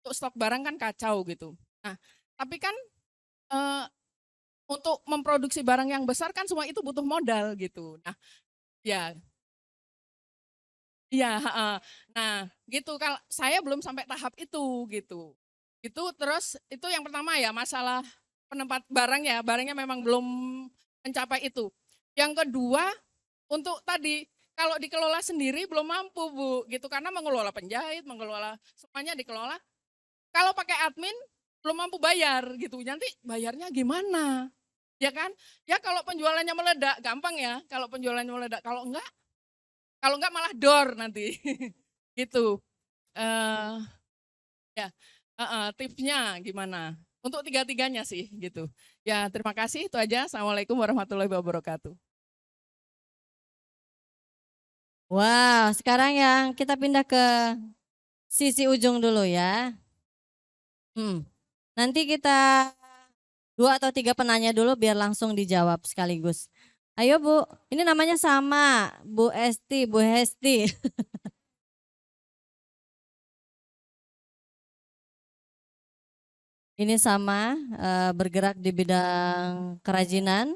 untuk stok barang kan kacau gitu. Nah tapi kan untuk memproduksi barang yang besar kan semua itu butuh modal gitu. Nah ya, iya, heeh. Nah, gitu kalau saya belum sampai tahap itu gitu. Itu terus itu yang pertama ya masalah penempat barang ya, barangnya memang belum mencapai itu. Yang kedua untuk tadi kalau dikelola sendiri belum mampu Bu gitu karena mengelola penjahit, mengelola semuanya dikelola. Kalau pakai admin belum mampu bayar gitu. Nanti bayarnya gimana? Ya kan? Ya kalau penjualannya meledak gampang ya. Kalau penjualannya meledak kalau enggak malah door nanti. Gitu. Eh ya, tipsnya gimana? Untuk tiga-tiganya sih gitu. Ya, terima kasih itu aja. Assalamualaikum warahmatullahi wabarakatuh. Wow, sekarang yang kita pindah ke sisi ujung dulu ya. Nanti kita 2 atau 3 penanya dulu biar langsung dijawab sekaligus. Ayo Bu, ini namanya sama, Bu Esti, Bu Hesti. Ini sama, bergerak di bidang kerajinan.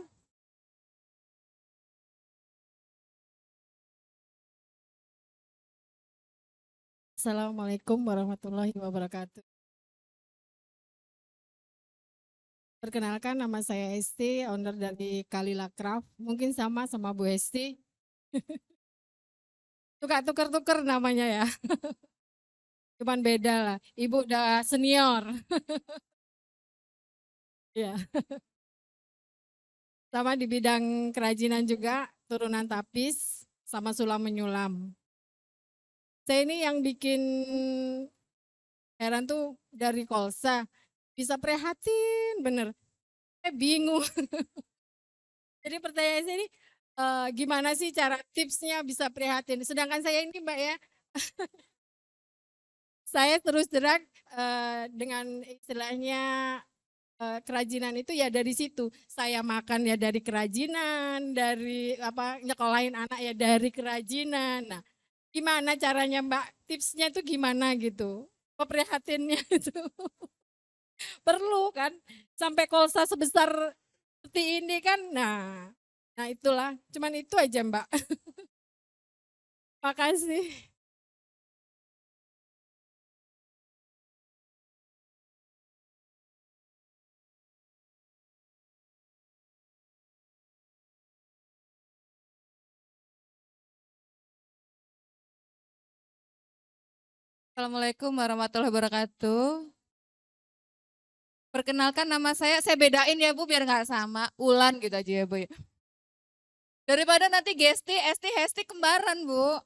Assalamualaikum warahmatullahi wabarakatuh. Perkenalkan nama saya Esti, owner dari Kalila Craft. Mungkin sama Bu Esti. Suka tuker-tuker namanya ya. Cuman beda lah. Ibu udah senior. Ya. Sama di bidang kerajinan juga, turunan tapis sama sulam menyulam. Saya ini yang bikin heran tuh dari Kolsa. Bisa prihatin bener. Saya bingung. Jadi pertanyaan saya ini gimana sih cara tipsnya bisa prihatin. Sedangkan saya ini Mbak ya, saya terus terang dengan istilahnya kerajinan itu ya dari situ. Saya makan ya dari kerajinan, dari apa nyekolahin anak ya dari kerajinan. Nah, gimana caranya Mbak? Tipsnya itu gimana gitu? Prihatinnya itu perlu kan? Sampai kolsa sebesar seperti ini kan? Nah itulah. Cuman itu aja Mbak. Makasih. Assalamualaikum warahmatullahi wabarakatuh. Perkenalkan nama saya bedain ya Bu biar nggak sama, Ulan gitu aja ya Bu. Daripada nanti Gesti, Esti, Hesti kembaran Bu.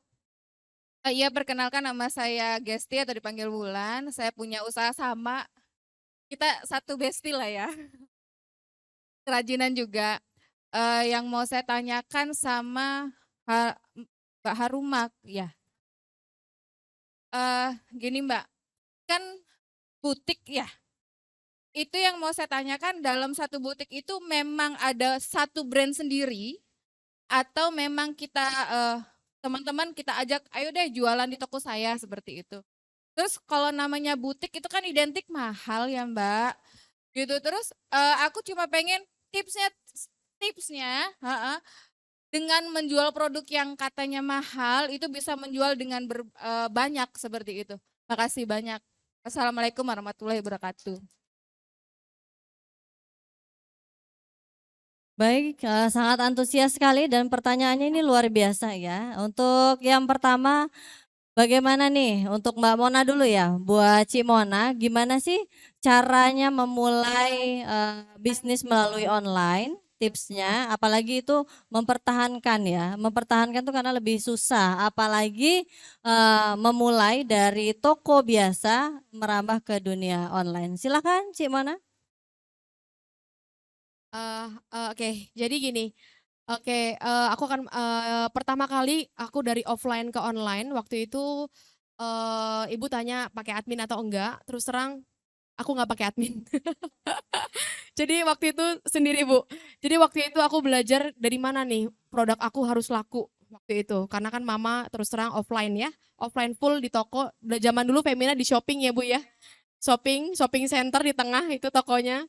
Iya, perkenalkan nama saya Gesti atau dipanggil Wulan. Saya punya usaha sama. Kita satu bestie lah ya. Kerajinan juga. Yang mau saya tanyakan sama Mbak Harumak, ya. Gini Mbak, kan butik ya. Itu yang mau saya tanyakan, dalam satu butik itu memang ada satu brand sendiri atau memang kita teman-teman kita ajak, ayo deh jualan di toko saya seperti itu. Terus kalau namanya butik itu kan identik mahal ya Mbak, gitu. Terus aku cuma pengen tipsnya, dengan menjual produk yang katanya mahal itu bisa menjual dengan banyak seperti itu. Makasih banyak. Assalamualaikum warahmatullahi wabarakatuh. Baik, sangat antusias sekali dan pertanyaannya ini luar biasa ya. Untuk yang pertama, bagaimana nih untuk Mbak Mona dulu ya, buat Cik Mona, gimana sih caranya memulai bisnis melalui online? Tipsnya, apalagi itu mempertahankan ya, mempertahankan itu karena lebih susah, apalagi memulai dari toko biasa merambah ke dunia online. Silakan Cik Mona. Oke, jadi gini. Oke, aku akan pertama kali aku dari offline ke online. Waktu itu ibu tanya pakai admin atau enggak. Terus terang aku nggak pakai admin. Jadi waktu itu sendiri Bu. Jadi waktu itu aku belajar dari mana nih produk aku harus laku waktu itu. Karena kan mama terus terang offline ya, offline full di toko. Zaman dulu Femina di shopping ya Bu ya. Shopping center di tengah itu tokonya.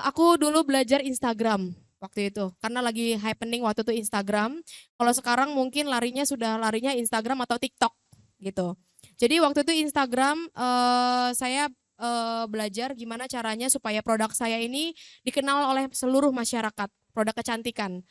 Aku dulu belajar Instagram waktu itu karena lagi happening waktu itu Instagram. Kalau sekarang mungkin larinya Instagram atau TikTok gitu. Jadi waktu itu Instagram saya belajar gimana caranya supaya produk saya ini dikenal oleh seluruh masyarakat, produk kecantikan.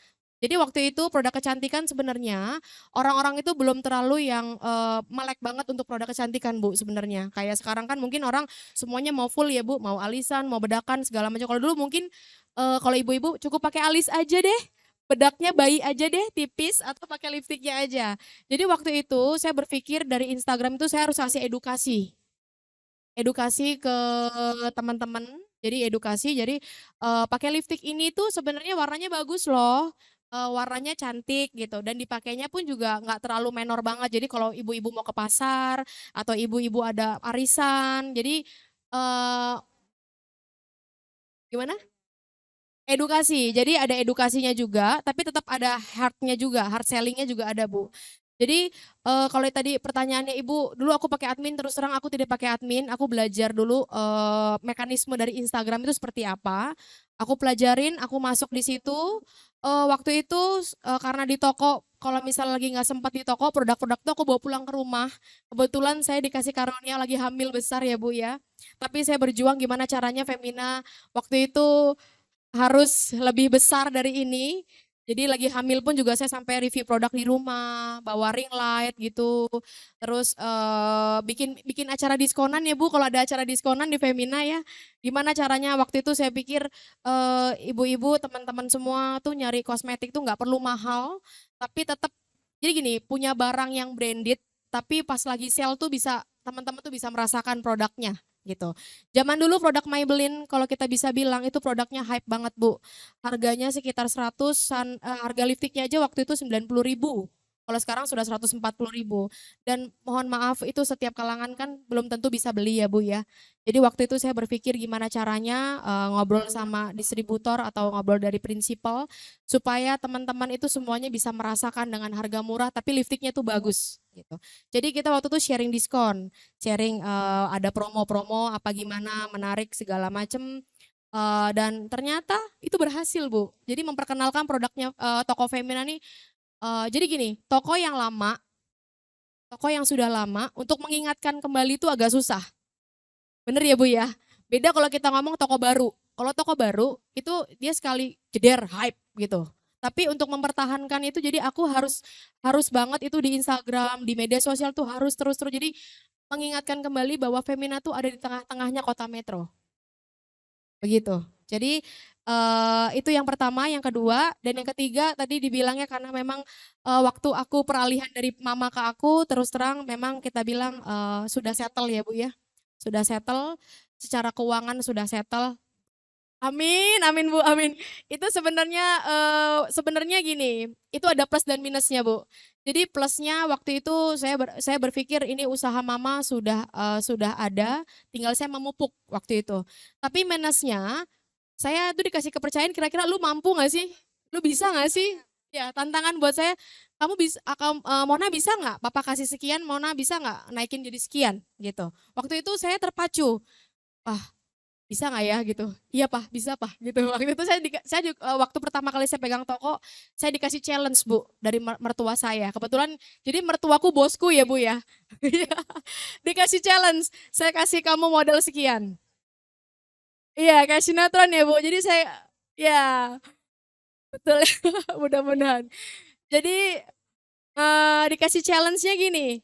Jadi waktu itu produk kecantikan sebenarnya orang-orang itu belum terlalu yang melek banget untuk produk kecantikan Bu sebenarnya. Kayak sekarang kan mungkin orang semuanya mau full ya Bu, mau alisan, mau bedakan segala macam. Kalau dulu mungkin kalau ibu-ibu cukup pakai alis aja deh, bedaknya bayi aja deh, tipis atau pakai lipstiknya aja. Jadi waktu itu saya berpikir dari Instagram itu saya harus kasih edukasi ke teman-teman. Jadi edukasi, jadi pakai lipstik ini tuh sebenarnya warnanya bagus loh. Warnanya cantik gitu dan dipakainya pun juga nggak terlalu menor banget. Jadi kalau ibu-ibu mau ke pasar atau ibu-ibu ada arisan, jadi gimana? Edukasi. Jadi ada edukasinya juga, tapi tetap ada hardnya juga, hard sellingnya juga ada Bu. Jadi kalau tadi pertanyaannya Ibu, dulu aku pakai admin, terus terang aku tidak pakai admin. Aku belajar dulu mekanisme dari Instagram itu seperti apa. Aku pelajarin, aku masuk di situ. Waktu itu karena di toko, kalau misal lagi nggak sempat di toko, produk-produk itu aku bawa pulang ke rumah. Kebetulan saya dikasih karunia lagi hamil besar ya Bu ya. Tapi saya berjuang gimana caranya Femina waktu itu harus lebih besar dari ini. Jadi lagi hamil pun juga saya sampai review produk di rumah, bawa ring light gitu. Terus bikin acara diskonan ya Bu, kalau ada acara diskonan di Femina ya. Gimana caranya waktu itu saya pikir ibu-ibu teman-teman semua tuh nyari kosmetik tuh nggak perlu mahal, tapi tetap jadi gini, punya barang yang branded, tapi pas lagi sale tuh bisa teman-teman tuh bisa merasakan produknya gitu. Zaman dulu produk Maybelline kalau kita bisa bilang itu produknya hype banget Bu. Harganya sekitar 100-an, harga lipstiknya aja waktu itu 90.000. Kalau sekarang sudah 140.000. Dan mohon maaf itu setiap kalangan kan belum tentu bisa beli ya Bu ya. Jadi waktu itu saya berpikir gimana caranya ngobrol sama distributor atau ngobrol dari prinsipal supaya teman-teman itu semuanya bisa merasakan dengan harga murah tapi lipstiknya tuh bagus gitu. Jadi kita waktu itu sharing diskon, sharing ada promo-promo apa gimana menarik segala macem. Dan ternyata itu berhasil Bu. Jadi memperkenalkan produknya toko Femina nih. Jadi gini, toko yang sudah lama untuk mengingatkan kembali itu agak susah. Bener ya Bu ya? Beda kalau kita ngomong toko baru. Kalau toko baru itu dia sekali jeder hype gitu. Tapi untuk mempertahankan itu jadi aku harus banget itu di Instagram, di media sosial tuh harus terus. Jadi mengingatkan kembali bahwa Femina tuh ada di tengah-tengahnya kota metro. Begitu. Jadi itu yang pertama, yang kedua, dan yang ketiga tadi dibilangnya karena memang waktu aku peralihan dari mama ke aku, terus terang memang kita bilang sudah settle ya Bu ya, sudah settle, secara keuangan sudah settle. Amin, amin Bu, amin. Itu sebenarnya gini, itu ada plus dan minusnya Bu. Jadi plusnya waktu itu saya berpikir ini usaha mama sudah ada, tinggal saya memupuk waktu itu. Tapi minusnya saya tuh dikasih kepercayaan kira-kira lu mampu nggak sih? Lu bisa nggak sih? Ya tantangan buat saya, kamu bisa, Mona bisa nggak? Papa kasih sekian, Mona bisa nggak naikin jadi sekian gitu. Waktu itu saya terpacu, bisa nggak ya gitu, iya Pak bisa Pak gitu. Waktu itu waktu pertama kali saya pegang toko, saya dikasih challenge Bu dari mertua saya, kebetulan jadi mertuaku bosku ya Bu ya. Iya. Dikasih challenge, saya kasih kamu modal sekian, iya kayak sinetron ya Bu, jadi saya ya betul. Mudah-mudahan jadi dikasih challenge-nya gini,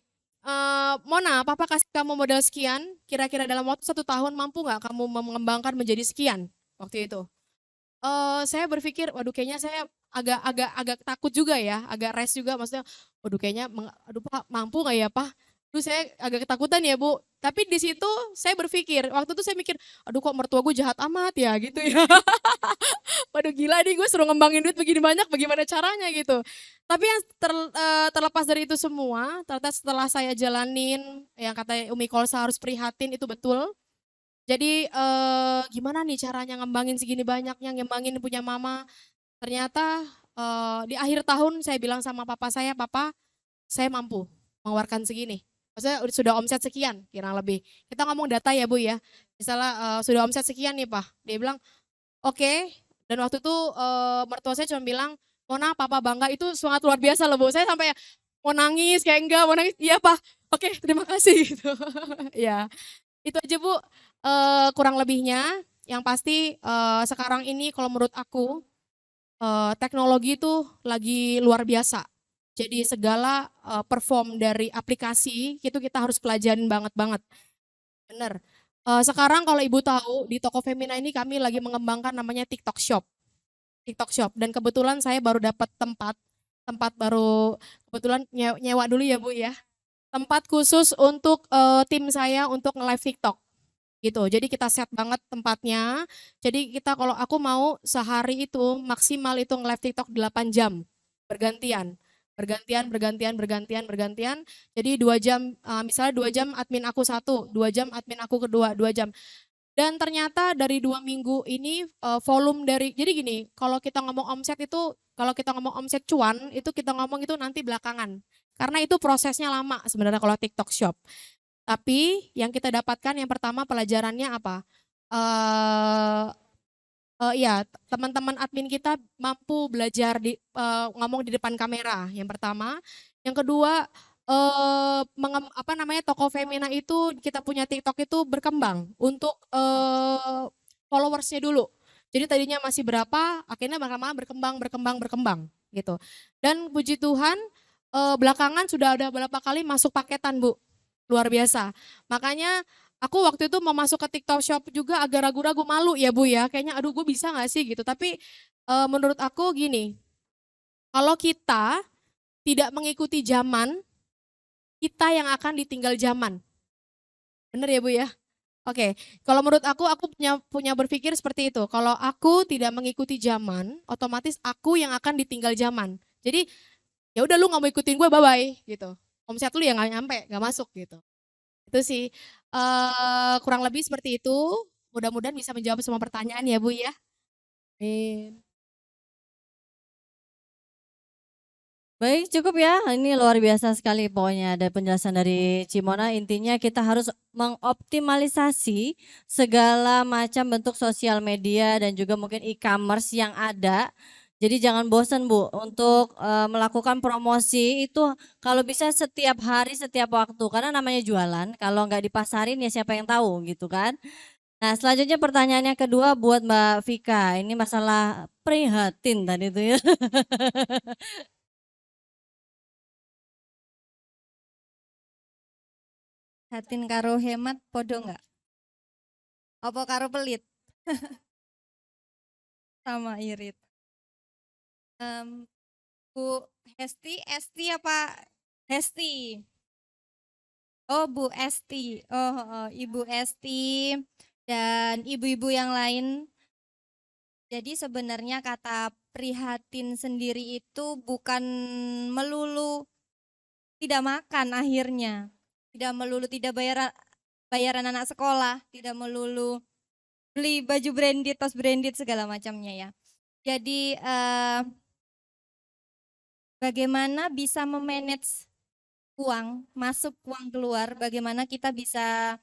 Mona, papa kasih kamu modal sekian, kira-kira dalam waktu 1 tahun mampu nggak kamu mengembangkan menjadi sekian waktu itu. Saya berpikir, waduh kayaknya saya agak takut juga ya, agak rest juga, maksudnya, waduh kayaknya, aduh Pak mampu nggak ya Pak? Terus saya agak ketakutan ya Bu. Tapi di situ saya berpikir, waktu itu saya mikir, aduh kok mertua gue jahat amat ya gitu ya. Waduh gila nih gue suruh ngembangin duit begini banyak, bagaimana caranya gitu. Tapi yang terlepas dari itu semua, ternyata setelah saya jalanin, yang kata Umi Kolsa harus prihatin, itu betul. Jadi gimana nih caranya ngembangin segini banyaknya, ngembangin punya mama. Ternyata di akhir tahun saya bilang sama papa saya mampu mengeluarkan segini. Maksudnya sudah omset sekian, kira lebih. Kita ngomong data ya Bu ya. Misalnya sudah omset sekian nih Pak. Dia bilang, oke. Dan waktu itu mertua saya cuma bilang, Mona papa bangga, itu sangat luar biasa loh Bu. Saya sampai mau nangis, kayak enggak mau nangis. Iya Pak, oke terima kasih gitu. Ya, itu aja Bu kurang lebihnya. Yang pasti sekarang ini kalau menurut aku teknologi itu lagi luar biasa. Jadi segala perform dari aplikasi itu kita harus pelajarin banget. Bener. Sekarang kalau Ibu tahu di toko Femina ini kami lagi mengembangkan namanya TikTok Shop. TikTok Shop, dan kebetulan saya baru dapat tempat baru, kebetulan nyewa dulu ya Bu ya. Tempat khusus untuk tim saya untuk nge-live TikTok gitu. Jadi kita set banget tempatnya. Jadi kita, kalau aku mau sehari itu maksimal itu nge-live TikTok 8 jam bergantian. Bergantian. Jadi 2 jam, misalnya 2 jam admin aku satu, 2 jam admin aku kedua, 2 jam. Dan ternyata dari 2 minggu ini volume dari, jadi gini, kalau kita ngomong omset itu, kalau kita ngomong omset cuan, itu kita ngomong itu nanti belakangan. Karena itu prosesnya lama sebenarnya kalau TikTok Shop. Tapi yang kita dapatkan yang pertama pelajarannya apa? Ya, teman-teman admin kita mampu belajar ngomong di depan kamera. Yang pertama, yang kedua toko Femina itu, kita punya TikTok itu berkembang untuk followersnya dulu. Jadi tadinya masih berapa, akhirnya lama-lama berkembang gitu. Dan puji Tuhan belakangan sudah ada beberapa kali masuk paketan Bu, luar biasa. Makanya aku waktu itu mau masuk ke TikTok Shop juga agak ragu-ragu, malu ya Bu ya. Kayaknya aduh gue bisa gak sih gitu. Tapi menurut aku gini, kalau kita tidak mengikuti zaman, kita yang akan ditinggal zaman. Bener ya Bu ya? Oke, kalau menurut aku punya berpikir seperti itu. Kalau aku tidak mengikuti zaman, otomatis aku yang akan ditinggal zaman. Jadi ya udah lu nggak mau ikutin gue, bye-bye gitu. Omset lu ya nggak nyampe, nggak masuk gitu. Itu sih kurang lebih seperti itu. Mudah-mudahan bisa menjawab semua pertanyaan ya Bu ya. Amin. Baik, cukup ya. Ini luar biasa sekali pokoknya ada penjelasan dari Cimona. Intinya kita harus mengoptimalisasi segala macam bentuk sosial media dan juga mungkin e-commerce yang ada. Jadi jangan bosan Bu untuk melakukan promosi itu, kalau bisa setiap hari, setiap waktu. Karena namanya jualan, kalau nggak dipasarin ya siapa yang tahu gitu kan. Nah selanjutnya pertanyaannya kedua buat Mbak Vika. Ini masalah prihatin tadi itu ya. Hatin karo hemat podo nggak? Apa karo pelit? sama irit. Bu Esti apa Hesti? Oh, Bu Esti. Oh, Ibu Esti dan ibu-ibu yang lain. Jadi sebenarnya kata prihatin sendiri itu bukan melulu tidak makan akhirnya. Tidak melulu tidak bayaran anak sekolah, tidak melulu beli baju branded, tas branded segala macamnya ya. Jadi bagaimana bisa memanage uang masuk, uang keluar, bagaimana kita bisa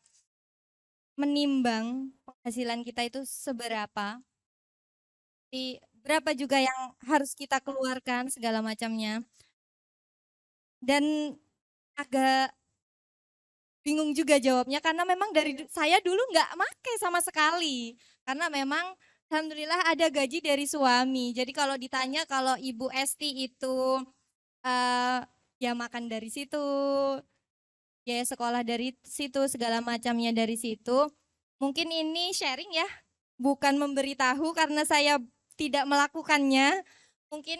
menimbang penghasilan kita itu seberapa, berapa juga yang harus kita keluarkan segala macamnya. Dan agak bingung juga jawabnya karena memang dari saya dulu nggak make sama sekali karena memang alhamdulillah ada gaji dari suami. Jadi kalau ditanya kalau Ibu Esti itu ya makan dari situ, ya sekolah dari situ, segala macamnya dari situ. Mungkin ini sharing ya, bukan memberitahu karena saya tidak melakukannya. Mungkin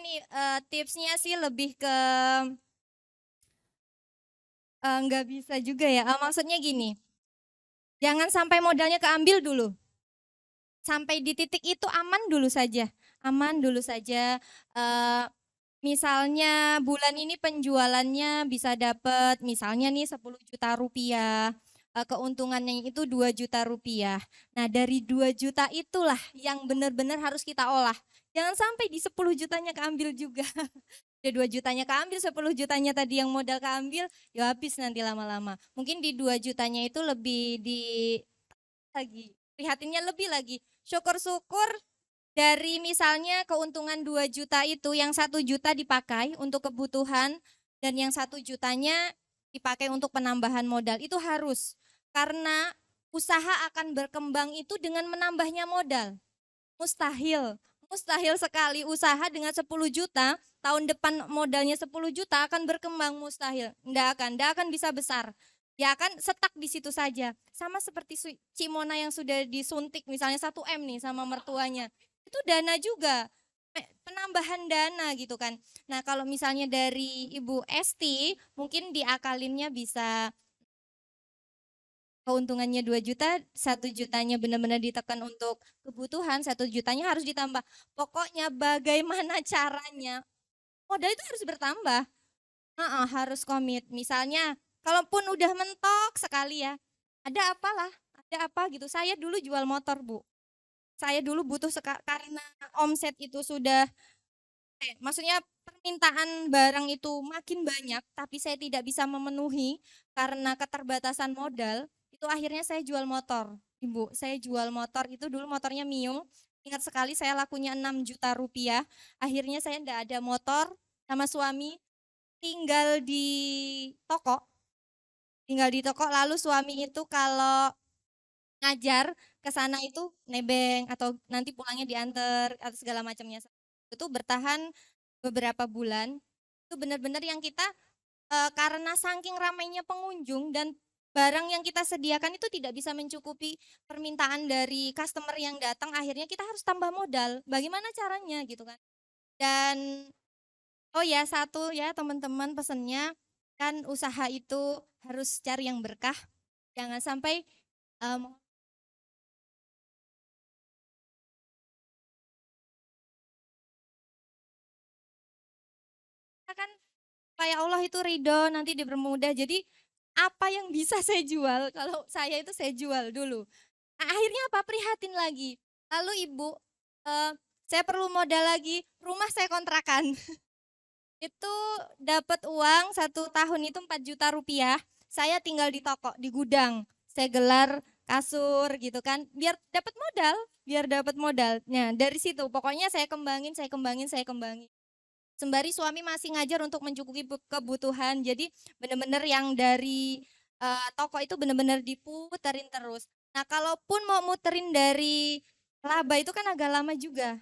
tipsnya sih lebih ke nggak bisa juga ya. Maksudnya gini, jangan sampai modalnya keambil dulu. Sampai di titik itu aman dulu saja. Aman dulu saja. Misalnya bulan ini penjualannya bisa dapat misalnya nih 10 juta rupiah. Keuntungannya itu 2 juta rupiah. Nah dari 2 juta itulah yang benar-benar harus kita olah. Jangan sampai di 10 jutanya keambil juga. Ada 2 jutanya keambil, 10 jutanya tadi yang modal keambil, ya habis nanti lama-lama. Mungkin di 2 jutanya itu lebih lagi, prihatinnya lebih lagi. Syukur-syukur dari misalnya keuntungan 2 juta itu yang 1 juta dipakai untuk kebutuhan dan yang 1 jutanya dipakai untuk penambahan modal. Itu harus, karena usaha akan berkembang itu dengan menambahnya modal. Mustahil sekali usaha dengan 10 juta, tahun depan modalnya 10 juta akan berkembang, mustahil. Nggak akan bisa besar. Ya akan stuck di situ saja. Sama seperti Cimona yang sudah disuntik misalnya 1 M nih sama mertuanya. Itu dana juga, penambahan dana gitu kan. Nah kalau misalnya dari Ibu Esti, mungkin diakalinnya bisa keuntungannya 2 juta, 1 jutanya benar-benar ditekan untuk kebutuhan, 1 jutanya harus ditambah. Pokoknya bagaimana caranya, modal itu harus bertambah. Harus komit. Misalnya, kalaupun udah mentok sekali ya, ada apa gitu. Saya dulu jual motor, Bu. Saya dulu butuh karena omset itu sudah, maksudnya permintaan barang itu makin banyak, tapi saya tidak bisa memenuhi karena keterbatasan modal. Itu akhirnya saya jual motor, Ibu. Saya jual motor itu dulu motornya Mio. Ingat sekali saya lakunya 6 juta rupiah. Akhirnya saya enggak ada motor sama suami. Tinggal di toko. Lalu suami itu kalau ngajar ke sana itu nebeng atau nanti pulangnya diantar atau segala macamnya. Itu bertahan beberapa bulan. Itu benar-benar yang kita karena saking ramainya pengunjung dan barang yang kita sediakan itu tidak bisa mencukupi permintaan dari customer yang datang, akhirnya kita harus tambah modal. Bagaimana caranya gitu kan. Dan oh ya satu ya teman-teman pesennya, kan usaha itu harus cari yang berkah. Jangan sampai kan supaya Allah itu ridho nanti dipermudah. Jadi apa yang bisa saya jual, kalau saya itu saya jual dulu. Akhirnya apa? Prihatin lagi. Lalu Ibu, saya perlu modal lagi, rumah saya kontrakan. Itu dapat uang 1 tahun itu 4 juta rupiah. Saya tinggal di toko, di gudang. Saya gelar kasur gitu kan, biar dapat modal. Nah dari situ pokoknya saya kembangin. Sembari suami masih ngajar untuk mencukupi kebutuhan. Jadi benar-benar yang dari toko itu benar-benar diputerin terus. Nah kalaupun mau muterin dari laba itu kan agak lama juga.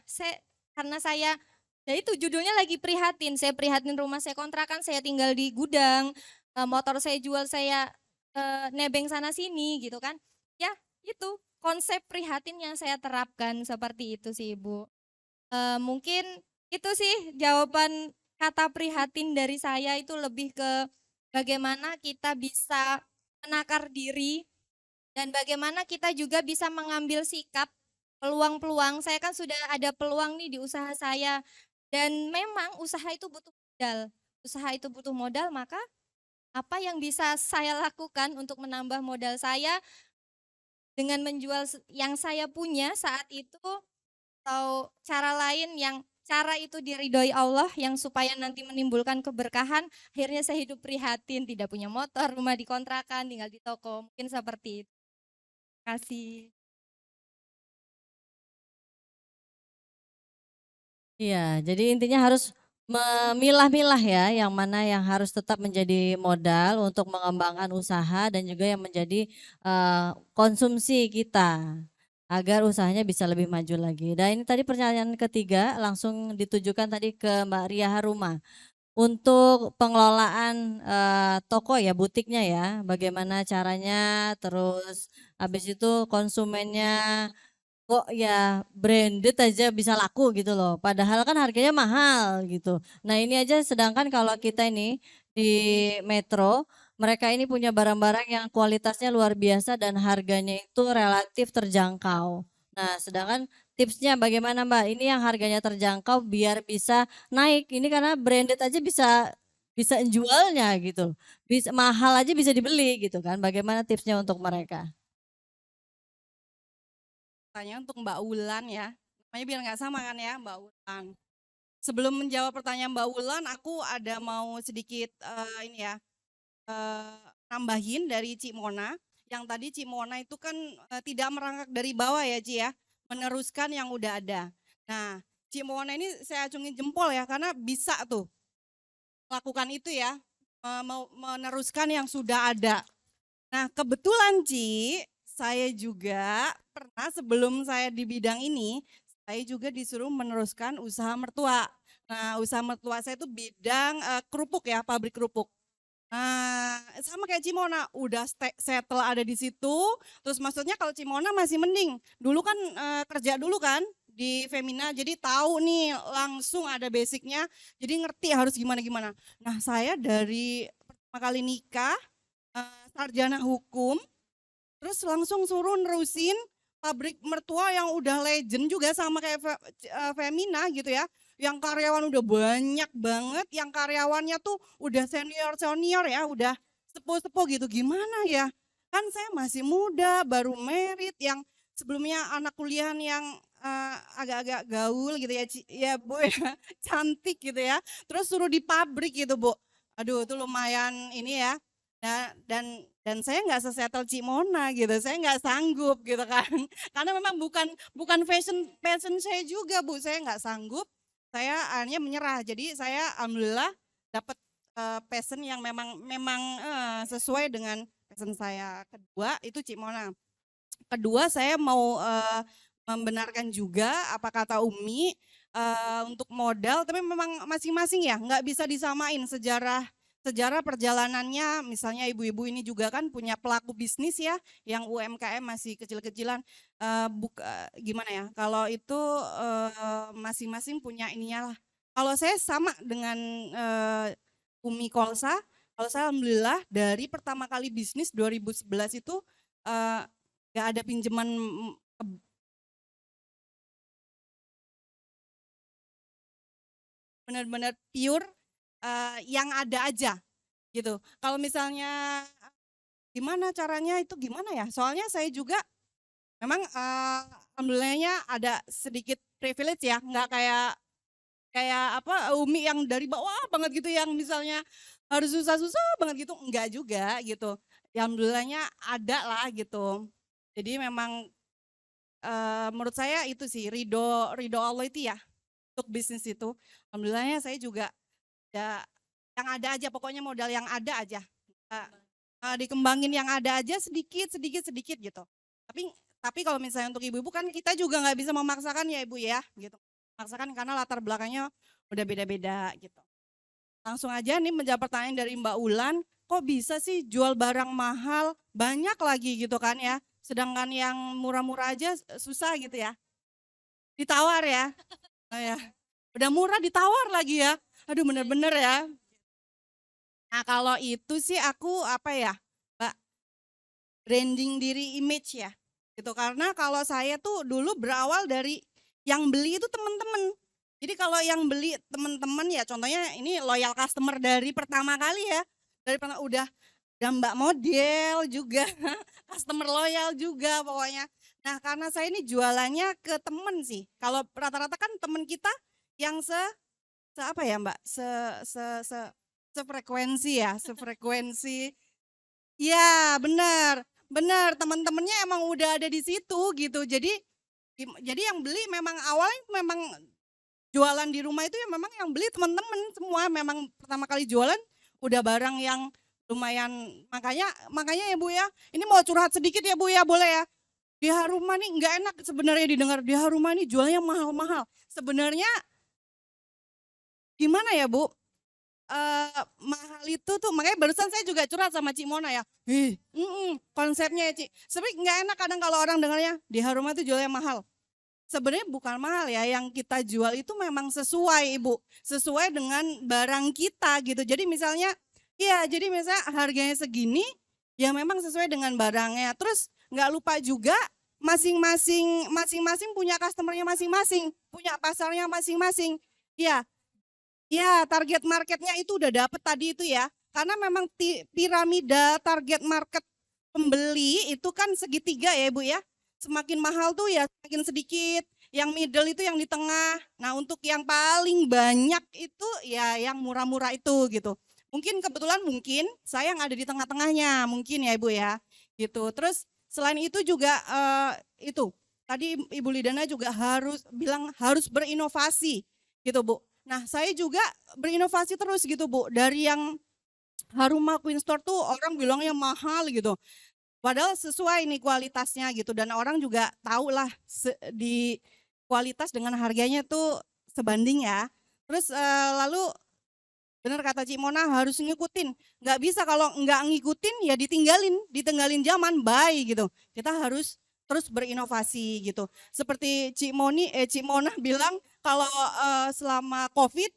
Karena saya, ya itu judulnya lagi prihatin. Saya prihatin rumah saya kontrakan, saya tinggal di gudang, motor saya jual, saya nebeng sana sini gitu kan. Ya itu konsep prihatin yang saya terapkan seperti itu sih Ibu. Mungkin itu sih jawaban kata prihatin dari saya itu lebih ke bagaimana kita bisa menakar diri dan bagaimana kita juga bisa mengambil sikap peluang-peluang. Saya kan sudah ada peluang nih di usaha saya dan memang usaha itu butuh modal. Usaha itu butuh modal, maka apa yang bisa saya lakukan untuk menambah modal saya dengan menjual yang saya punya saat itu atau cara lain yang cara itu diridhoi Allah yang supaya nanti menimbulkan keberkahan, akhirnya saya hidup prihatin, tidak punya motor, rumah dikontrakan, tinggal di toko, mungkin seperti itu. Terima kasih. Iya, jadi intinya harus memilah-milah ya, yang mana yang harus tetap menjadi modal untuk mengembangkan usaha dan juga yang menjadi konsumsi kita agar usahanya bisa lebih maju lagi. Dan ini tadi pertanyaan ketiga langsung ditujukan tadi ke Mbak Ria Haruma. Untuk pengelolaan toko ya, butiknya ya, bagaimana caranya, terus habis itu konsumennya kok ya branded aja bisa laku gitu loh. Padahal kan harganya mahal gitu. Nah ini aja sedangkan kalau kita ini di Metro, mereka ini punya barang-barang yang kualitasnya luar biasa dan harganya itu relatif terjangkau. Nah sedangkan tipsnya bagaimana Mbak? Ini yang harganya terjangkau biar bisa naik. Ini karena branded aja bisa bisa jualnya gitu. Bisa mahal aja bisa dibeli gitu kan. Bagaimana tipsnya untuk mereka? Pertanyaan untuk Mbak Wulan ya. Namanya biar nggak sama kan ya, Mbak Wulan. Sebelum menjawab pertanyaan Mbak Wulan, aku ada mau sedikit ini ya, nambahin dari Cik Mona. Yang tadi Cik Mona itu kan tidak merangkak dari bawah ya Ci ya, meneruskan yang udah ada. Nah, Cik Mona ini saya acungin jempol ya, karena bisa tuh melakukan itu ya, mau meneruskan yang sudah ada. Nah, kebetulan Ci, saya juga pernah sebelum saya di bidang ini, saya juga disuruh meneruskan usaha mertua. Nah, usaha mertua saya itu bidang kerupuk ya, pabrik kerupuk. Nah, sama kayak Cimona, udah settle ada di situ. Terus maksudnya kalau Cimona masih mending. Dulu kan kerja dulu kan di Femina, jadi tahu nih langsung ada basicnya. Jadi ngerti harus gimana-gimana. Nah, saya dari pertama kali nikah, sarjana hukum, terus langsung suruh nerusin pabrik mertua yang udah legend juga sama kayak Femina gitu ya. Yang karyawan udah banyak banget, yang karyawannya tuh udah senior-senior ya, udah sepuh-sepuh gitu. Gimana ya? Kan saya masih muda, baru merit, yang sebelumnya anak kuliahan yang agak-agak gaul gitu ya, ya Bu ya, cantik gitu ya. Terus suruh di pabrik gitu Bu. Aduh itu lumayan ini ya. Nah, dan saya nggak sesettle Cimona gitu, saya nggak sanggup gitu kan, karena memang bukan passion saya juga Bu, saya nggak sanggup, saya akhirnya menyerah. Jadi saya alhamdulillah dapat passion yang memang sesuai dengan passion saya. Kedua itu Cimona. Kedua saya mau membenarkan juga apa kata Umi untuk modal, tapi memang masing-masing ya nggak bisa disamain sejarah perjalanannya. Misalnya ibu-ibu ini juga kan punya pelaku bisnis ya, yang UMKM masih kecil-kecilan. Gimana ya, kalau itu masing-masing punya ininya lah. Kalau saya sama dengan Umi Kolsa, kalau saya alhamdulillah dari pertama kali bisnis 2011 itu gak ada pinjaman benar-benar pure yang ada aja gitu. Kalau misalnya gimana caranya itu gimana ya? Soalnya saya juga memang alhamdulillahnya ada sedikit privilege ya, nggak kayak apa Umi yang dari bawah banget gitu, yang misalnya harus susah-susah banget gitu, enggak juga gitu. Ya, alhamdulillahnya ada lah gitu. Jadi memang menurut saya itu sih ridho Allah itu ya untuk bisnis itu. Alhamdulillahnya saya juga ya yang ada aja, pokoknya modal yang ada aja, dikembangin yang ada aja sedikit gitu. Tapi kalau misalnya untuk ibu-ibu kan kita juga nggak bisa memaksakan ya Ibu ya, gitu. Memaksakan karena latar belakangnya udah beda-beda gitu. Langsung aja nih menjawab pertanyaan dari Mbak Ulan, kok bisa sih jual barang mahal banyak lagi gitu kan ya, sedangkan yang murah-murah aja susah gitu ya, ditawar ya. Nah ya, udah murah ditawar lagi ya. Aduh bener-bener ya. Nah kalau itu sih aku apa ya, Mbak, branding diri image ya. Gitu karena kalau saya tuh dulu berawal dari yang beli itu teman-teman. Jadi kalau yang beli teman-teman ya contohnya ini loyal customer dari pertama kali ya. Dari pertama udah Mbak model juga, customer loyal juga pokoknya. Nah karena saya ini jualannya ke temen sih. Kalau rata-rata kan temen kita yang apa ya Mbak, sefrekuensi ya, sefrekuensi. Iya benar, benar teman-temannya emang udah ada di situ gitu. Jadi yang beli memang awalnya memang jualan di rumah itu ya memang yang beli teman-teman semua. Memang pertama kali jualan udah barang yang lumayan, makanya ya Bu ya, ini mau curhat sedikit ya Bu ya, boleh ya? Di Haruma nih nggak enak sebenarnya didengar, di Haruma nih jualnya mahal-mahal. Sebenarnya gimana ya Bu? Mahal itu tuh, makanya barusan saya juga curhat sama Cik Mona ya. Konsepnya ya Cik. Sebenarnya nggak enak kadang kalau orang dengarnya di Haruma itu jualnya mahal. Sebenarnya bukan mahal ya, yang kita jual itu memang sesuai Ibu, sesuai dengan barang kita gitu. Jadi misalnya harganya segini, ya memang sesuai dengan barangnya. Terus nggak lupa juga masing-masing punya customernya masing-masing, punya pasarnya masing-masing. Ya target marketnya itu udah dapet tadi itu ya. Karena memang piramida target market pembeli itu kan segitiga ya Ibu ya. Semakin mahal tuh ya semakin sedikit, yang middle itu yang di tengah. Nah untuk yang paling banyak itu ya yang murah-murah itu gitu. Mungkin kebetulan saya yang ada di tengah-tengahnya mungkin ya Ibu ya gitu. Terus selain itu juga itu tadi Ibu Lidana juga harus berinovasi gitu Bu. Nah saya juga berinovasi terus gitu Bu. Dari yang Haruma Queen Store tuh orang bilangnya mahal gitu. Padahal sesuai nih kualitasnya gitu, dan orang juga tahu lah di kualitas dengan harganya tuh sebanding ya. Terus lalu benar kata Cik Mona harus ngikutin. Nggak bisa kalau nggak ngikutin ya ditinggalin zaman, bye gitu. Kita harus terus berinovasi gitu. Seperti Cik Mona bilang kalau selama COVID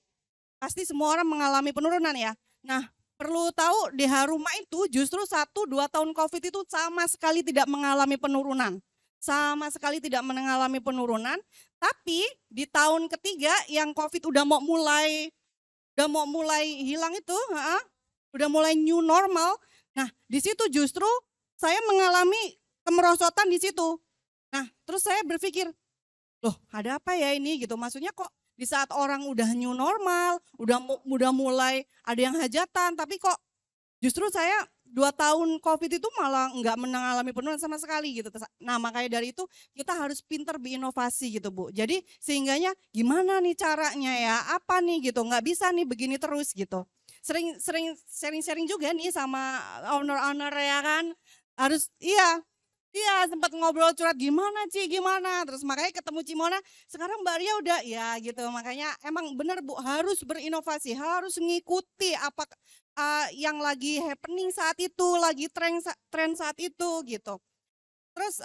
pasti semua orang mengalami penurunan ya. Nah perlu tahu di Haruma itu justru 1-2 tahun COVID itu sama sekali tidak mengalami penurunan. Sama sekali tidak mengalami penurunan. Tapi di tahun ketiga yang COVID udah mau mulai hilang itu, udah mulai new normal. Nah di situ justru saya mengalami kemerosotan di situ. Nah terus saya berpikir, loh ada apa ya ini gitu, maksudnya kok di saat orang udah new normal, udah mulai ada yang hajatan, tapi kok justru saya 2 tahun COVID itu malah nggak mengalami penurunan sama sekali gitu. Nah makanya dari itu kita harus pinter berinovasi gitu Bu. Jadi sehingganya gimana nih caranya ya, apa nih gitu, nggak bisa nih begini terus gitu. Sering sharing juga nih sama owner-owner ya kan, harus Iya sempat ngobrol curhat gimana Ci gimana, terus makanya ketemu Cimona sekarang Mbak Ria udah ya gitu. Makanya emang bener Bu harus berinovasi, harus ngikuti apa yang lagi happening saat itu, lagi tren saat itu gitu. Terus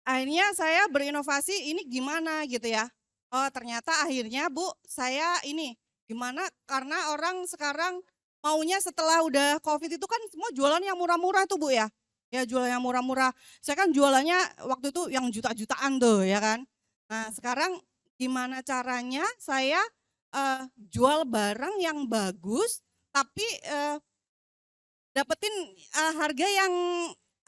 akhirnya saya berinovasi ini gimana gitu ya. Oh ternyata akhirnya Bu saya ini gimana, karena orang sekarang maunya setelah udah COVID itu kan semua jualan yang murah-murah tuh Bu ya. Ya jualan yang murah-murah. Saya kan jualannya waktu itu yang juta-jutaan tuh ya kan. Nah sekarang gimana caranya saya jual barang yang bagus tapi dapetin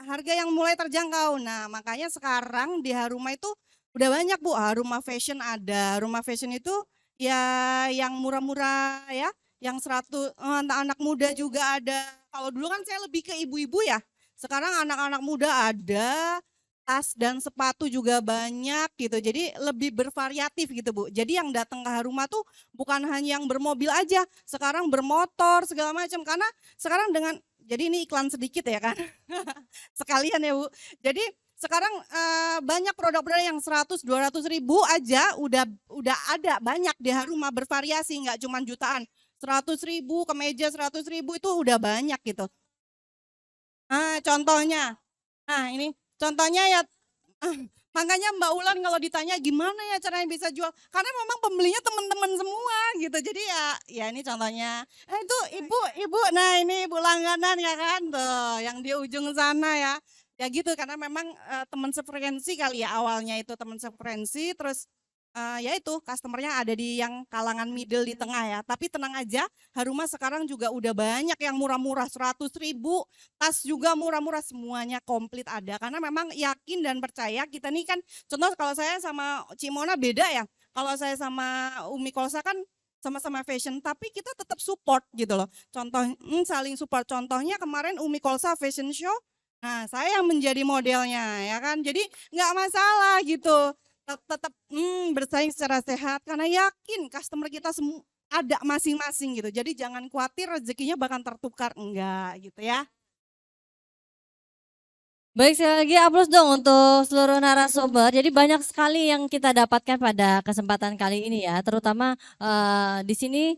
harga yang mulai terjangkau. Nah makanya sekarang di Haruma itu udah banyak Bu. Haruma Fashion ada. Haruma Fashion itu ya yang murah-murah ya. Yang 100 anak muda juga ada. Kalau dulu kan saya lebih ke ibu-ibu ya. Sekarang anak-anak muda ada, tas dan sepatu juga banyak gitu. Jadi lebih bervariatif gitu Bu. Jadi yang datang ke Haruma tuh bukan hanya yang bermobil aja, sekarang bermotor segala macam. Karena sekarang jadi ini iklan sedikit ya kan, sekalian ya Bu. Jadi sekarang banyak produk-produk yang 100-200 ribu aja udah ada banyak di Haruma, bervariasi, nggak cuma jutaan. 100 ribu, kemeja 100 ribu itu udah banyak gitu. Nah contohnya, nah ini contohnya ya Makanya Mbak Ulan kalau ditanya gimana ya caranya bisa jual, karena memang pembelinya teman-teman semua gitu. Jadi ya ini contohnya, itu ibu, nah ini ibu langganan ya kan tuh, yang di ujung sana ya. Ya gitu, karena memang teman sefrekuensi kali ya awalnya itu teman sefrekuensi, terus ya itu customernya ada di yang kalangan middle di tengah ya. Tapi tenang aja, Haruma sekarang juga udah banyak yang murah-murah, 100.000, tas juga murah-murah, semuanya komplit ada. Karena memang yakin dan percaya kita nih kan, contoh kalau saya sama Cimona beda ya. Kalau saya sama Umi Kolsa kan sama-sama fashion, tapi kita tetap support gitu loh. Contoh, saling support. Contohnya kemarin Umi Kolsa fashion show, nah saya yang menjadi modelnya ya kan. Jadi nggak masalah gitu. Tetap bersaing secara sehat karena yakin customer kita semua ada masing-masing gitu. Jadi jangan khawatir rezekinya bakal tertukar, enggak gitu ya. Baik, sekali lagi aplaus dong untuk seluruh narasumber. Jadi banyak sekali yang kita dapatkan pada kesempatan kali ini ya, terutama di sini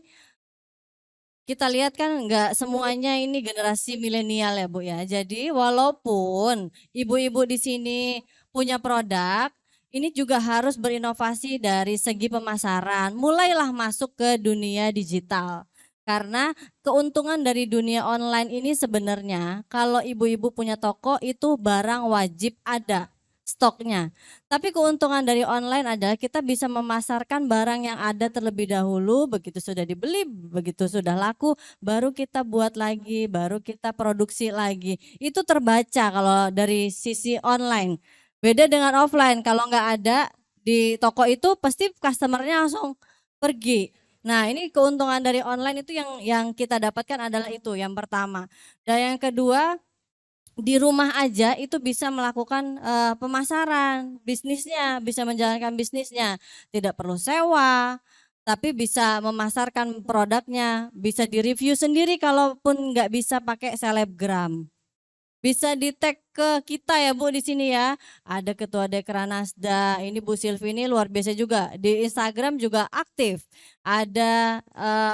kita lihat kan nggak semuanya ini generasi milenial ya Bu ya. Jadi walaupun ibu-ibu di sini punya produk, ini juga harus berinovasi dari segi pemasaran. Mulailah masuk ke dunia digital. Karena keuntungan dari dunia online ini sebenarnya kalau ibu-ibu punya toko itu barang wajib ada stoknya. Tapi keuntungan dari online adalah kita bisa memasarkan barang yang ada terlebih dahulu, begitu sudah dibeli, begitu sudah laku, baru kita buat lagi, baru kita produksi lagi. Itu terbaca kalau dari sisi online. Beda dengan offline, kalau nggak ada di toko itu pasti customernya langsung pergi. Nah, ini keuntungan dari online itu yang kita dapatkan adalah itu yang pertama. Dan yang kedua, di rumah aja itu bisa melakukan pemasaran bisnisnya, bisa menjalankan bisnisnya, tidak perlu sewa, tapi bisa memasarkan produknya, bisa direview sendiri kalaupun nggak bisa pakai selebgram. Bisa di-tag ke kita ya Bu di sini ya. Ada Ketua Dekranasda, ini Bu Silvi ini luar biasa juga. Di Instagram juga aktif. Ada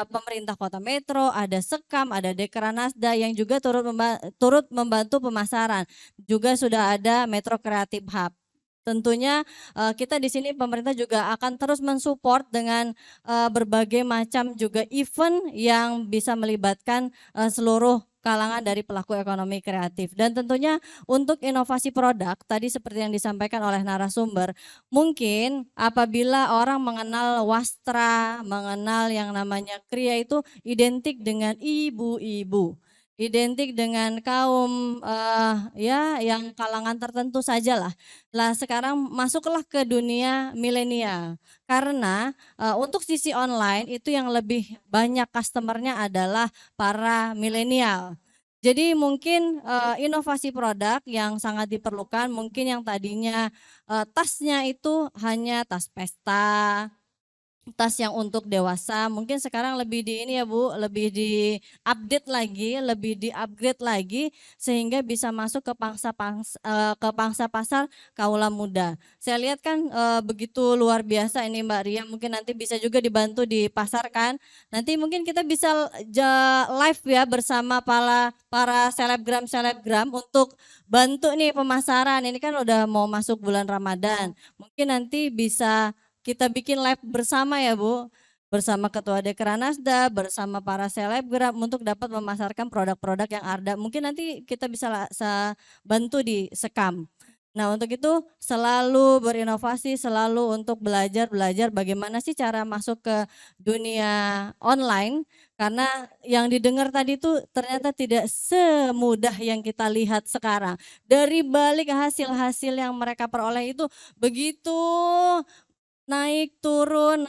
pemerintah Kota Metro, ada Sekam, ada Dekranasda yang juga turut membantu pemasaran. Juga sudah ada Metro Creative Hub. Tentunya kita di sini pemerintah juga akan terus mensupport dengan berbagai macam juga event yang bisa melibatkan seluruh kalangan dari pelaku ekonomi kreatif. Dan tentunya untuk inovasi produk, tadi seperti yang disampaikan oleh narasumber, mungkin apabila orang mengenal wastra, mengenal yang namanya kriya itu identik dengan ibu-ibu. Identik dengan kaum ya yang kalangan tertentu sajalah. Lah sekarang masuklah ke dunia milenial. Karena untuk sisi online itu yang lebih banyak customernya adalah para milenial. Jadi mungkin inovasi produk yang sangat diperlukan, mungkin yang tadinya tasnya itu hanya tas pesta, tas yang untuk dewasa, mungkin sekarang lebih di ini ya Bu, lebih di update lagi, lebih di upgrade lagi sehingga bisa masuk ke pangsa pasar kaula muda. Saya lihat kan begitu luar biasa ini Mbak Ria, mungkin nanti bisa juga dibantu dipasarkan. Nanti mungkin kita bisa live ya bersama para selebgram untuk bantu nih pemasaran. Ini kan udah mau masuk bulan Ramadan. Mungkin nanti bisa kita bikin live bersama ya Bu, bersama Ketua Dekranasda, bersama para selebgram untuk dapat memasarkan produk-produk yang ada. Mungkin nanti kita bisa bantu di Sekam. Nah untuk itu selalu berinovasi, selalu untuk belajar bagaimana sih cara masuk ke dunia online. Karena yang didengar tadi itu ternyata tidak semudah yang kita lihat sekarang. Dari balik hasil-hasil yang mereka peroleh itu begitu naik turun,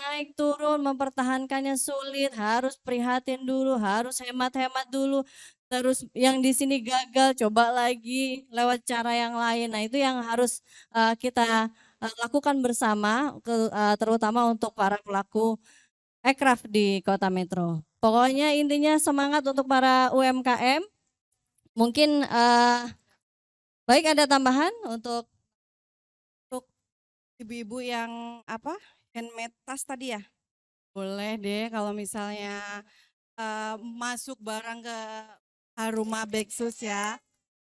mempertahankannya sulit, harus prihatin dulu, harus hemat-hemat dulu. Terus yang di sini gagal, coba lagi lewat cara yang lain. Nah itu yang harus kita lakukan bersama, terutama untuk para pelaku aircraft di Kota Metro. Pokoknya intinya semangat untuk para UMKM. Mungkin baik ada tambahan untuk Ibu-ibu yang handmade tas tadi ya, boleh deh kalau misalnya masuk barang ke Haruma Beksus ya.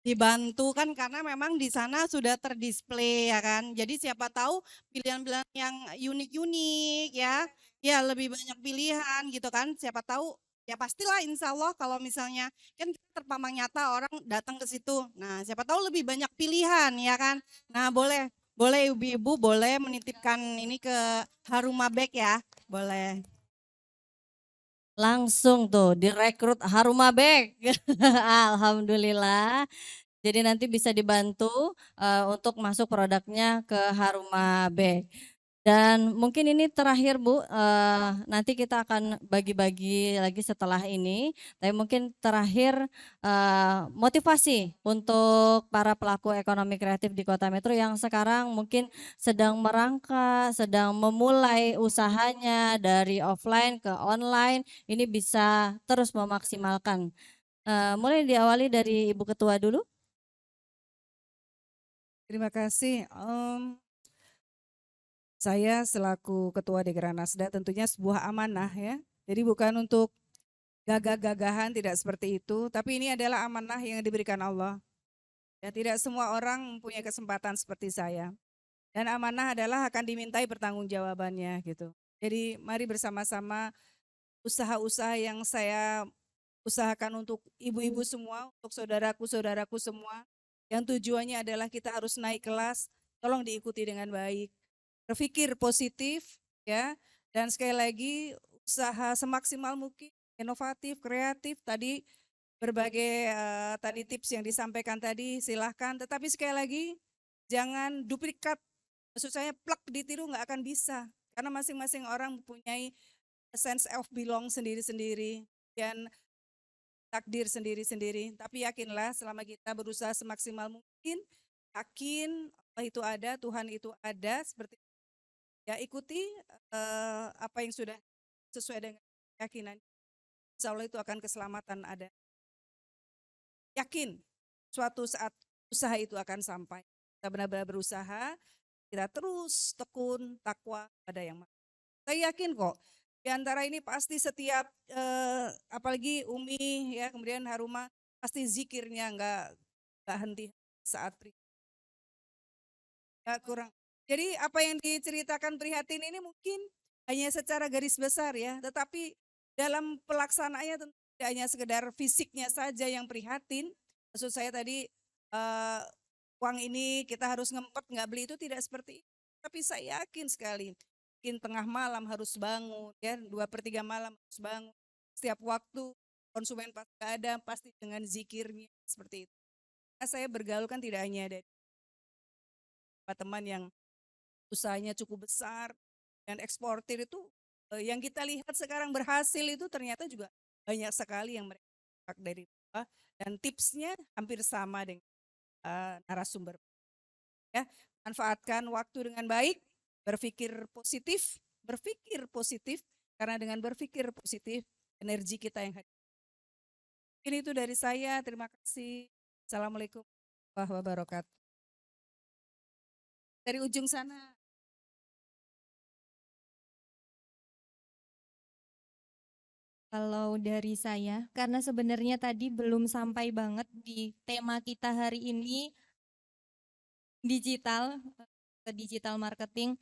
dibantu kan karena memang di sana sudah terdisplay ya kan. Jadi siapa tahu pilihan-pilihan yang unik-unik ya, ya lebih banyak pilihan gitu kan. Siapa tahu ya pastilah insya Allah kalau misalnya kan kita terpampang nyata orang datang ke situ. Nah siapa tahu lebih banyak pilihan ya kan. Nah boleh boleh ibu-ibu boleh menitipkan ini ke Haruma Bag ya, boleh. Langsung tuh direkrut Haruma Bag. Alhamdulillah. Jadi nanti bisa dibantu untuk masuk produknya ke Haruma Bag. Dan mungkin ini terakhir Bu, nanti kita akan bagi-bagi lagi setelah ini. Tapi mungkin terakhir motivasi untuk para pelaku ekonomi kreatif di Kota Metro yang sekarang mungkin sedang merangkak, sedang memulai usahanya dari offline ke online. Ini bisa terus memaksimalkan. Mulai diawali dari Ibu Ketua dulu. Terima kasih. Saya selaku Ketua Dekranasda tentunya sebuah amanah ya. Jadi bukan untuk gagah-gagahan, tidak seperti itu. Tapi ini adalah amanah yang diberikan Allah. Ya, tidak semua orang mempunyai kesempatan seperti saya. Dan amanah adalah akan dimintai pertanggungjawabannya gitu. Jadi mari bersama-sama usaha-usaha yang saya usahakan untuk ibu-ibu semua, untuk saudaraku-saudaraku semua. Yang tujuannya adalah kita harus naik kelas, tolong diikuti dengan baik. Berpikir positif ya, dan sekali lagi usaha semaksimal mungkin, inovatif, kreatif, tadi berbagai tadi tips yang disampaikan tadi silahkan, tetapi sekali lagi jangan duplikat, maksud saya plak ditiru nggak akan bisa, karena masing-masing orang mempunyai sense of belong sendiri-sendiri dan takdir sendiri-sendiri, tapi yakinlah selama kita berusaha semaksimal mungkin, yakin Allah itu ada, Tuhan itu ada, seperti ya ikuti apa yang sudah sesuai dengan keyakinan. Insya Allah itu akan keselamatan ada. Yakin suatu saat usaha itu akan sampai. Kita benar-benar berusaha, kita terus tekun, takwa pada yang maha. Saya yakin kok, di antara ini pasti setiap, apalagi Umi ya, kemudian Haruma, pasti zikirnya nggak henti saat nggak kurang. Jadi apa yang diceritakan prihatin ini mungkin hanya secara garis besar ya, tetapi dalam pelaksanaannya tentu tidak hanya sekedar fisiknya saja yang prihatin. Maksud saya tadi uang ini kita harus ngempet nggak beli, itu tidak seperti itu. Tapi saya yakin sekali, mungkin tengah malam harus bangun, ya 2/3 malam harus bangun. Setiap waktu konsumen pasti ada, pasti dengan zikirnya seperti itu. Nah, saya bergaul kan tidak hanya ada teman yang usahanya cukup besar dan eksportir itu yang kita lihat sekarang berhasil itu ternyata juga banyak sekali yang mereka dari bawah, dan tipsnya hampir sama dengan narasumber. Ya, manfaatkan waktu dengan baik, berpikir positif karena dengan berpikir positif energi kita yang hadir. Ini itu dari saya, terima kasih. Assalamualaikum warahmatullahi wabarakatuh. Dari ujung sana. Kalau dari saya, karena sebenarnya tadi belum sampai banget di tema kita hari ini, digital, ke digital marketing.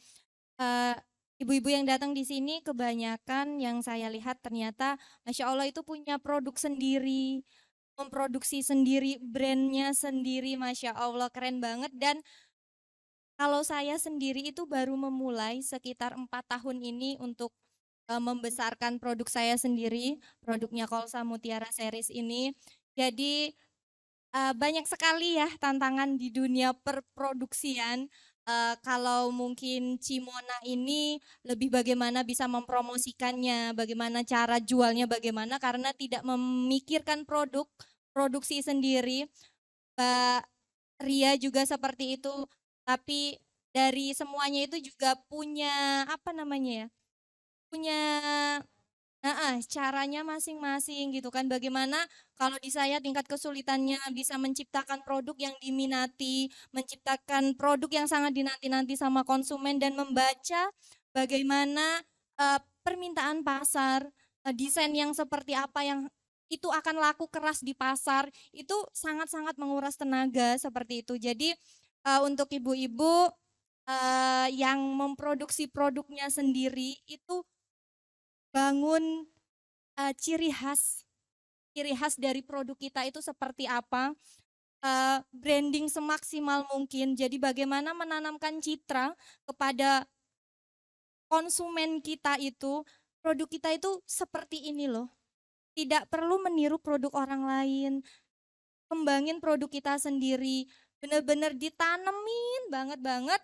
Ibu-ibu yang datang di sini kebanyakan yang saya lihat ternyata Masya Allah itu punya produk sendiri, memproduksi sendiri, brandnya sendiri, Masya Allah keren banget. Dan kalau saya sendiri itu baru memulai sekitar 4 tahun ini untuk membesarkan produk saya sendiri, produknya Kolsa Mutiara Series ini. Jadi banyak sekali ya tantangan di dunia perproduksian. Kalau mungkin Cimona ini lebih bagaimana bisa mempromosikannya, bagaimana cara jualnya, bagaimana karena tidak memikirkan produksi sendiri. Mbak Ria juga seperti itu, tapi dari semuanya itu juga punya apa namanya ya? Punya caranya masing-masing gitu kan. Bagaimana kalau di saya tingkat kesulitannya bisa menciptakan produk yang diminati, menciptakan produk yang sangat dinanti-nanti sama konsumen dan membaca bagaimana permintaan pasar, desain yang seperti apa yang itu akan laku keras di pasar, itu sangat-sangat menguras tenaga seperti itu. Jadi untuk ibu-ibu yang memproduksi produknya sendiri itu bangun ciri khas dari produk kita itu seperti apa, branding semaksimal mungkin. Jadi bagaimana menanamkan citra kepada konsumen kita itu, produk kita itu seperti ini loh. Tidak perlu meniru produk orang lain, kembangin produk kita sendiri, benar-benar ditanemin banget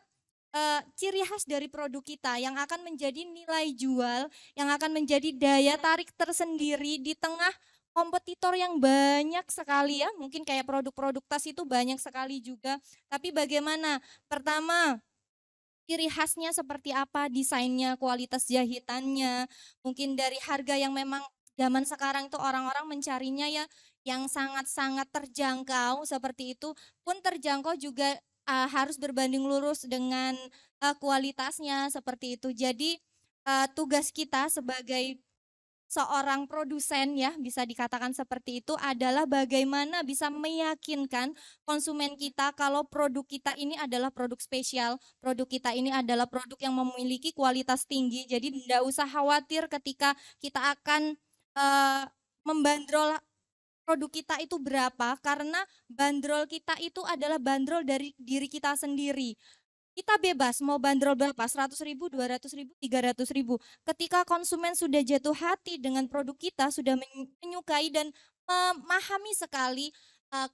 ciri khas dari produk kita yang akan menjadi nilai jual, yang akan menjadi daya tarik tersendiri di tengah kompetitor yang banyak sekali ya, mungkin kayak produk-produk tas itu banyak sekali juga. Tapi bagaimana? Pertama, ciri khasnya seperti apa, desainnya, kualitas jahitannya, mungkin dari harga yang memang zaman sekarang itu orang-orang mencarinya ya yang sangat-sangat terjangkau seperti itu, pun terjangkau juga harus berbanding lurus dengan kualitasnya seperti itu. Jadi tugas kita sebagai seorang produsen ya bisa dikatakan seperti itu adalah bagaimana bisa meyakinkan konsumen kita kalau produk kita ini adalah produk spesial, produk kita ini adalah produk yang memiliki kualitas tinggi. Jadi tidak usah khawatir ketika kita akan membandrol produk kita itu berapa, karena bandrol kita itu adalah bandrol dari diri kita sendiri. Kita bebas mau bandrol berapa, 100.000, 200.000, 300.000. Ketika konsumen sudah jatuh hati dengan produk kita, sudah menyukai dan memahami sekali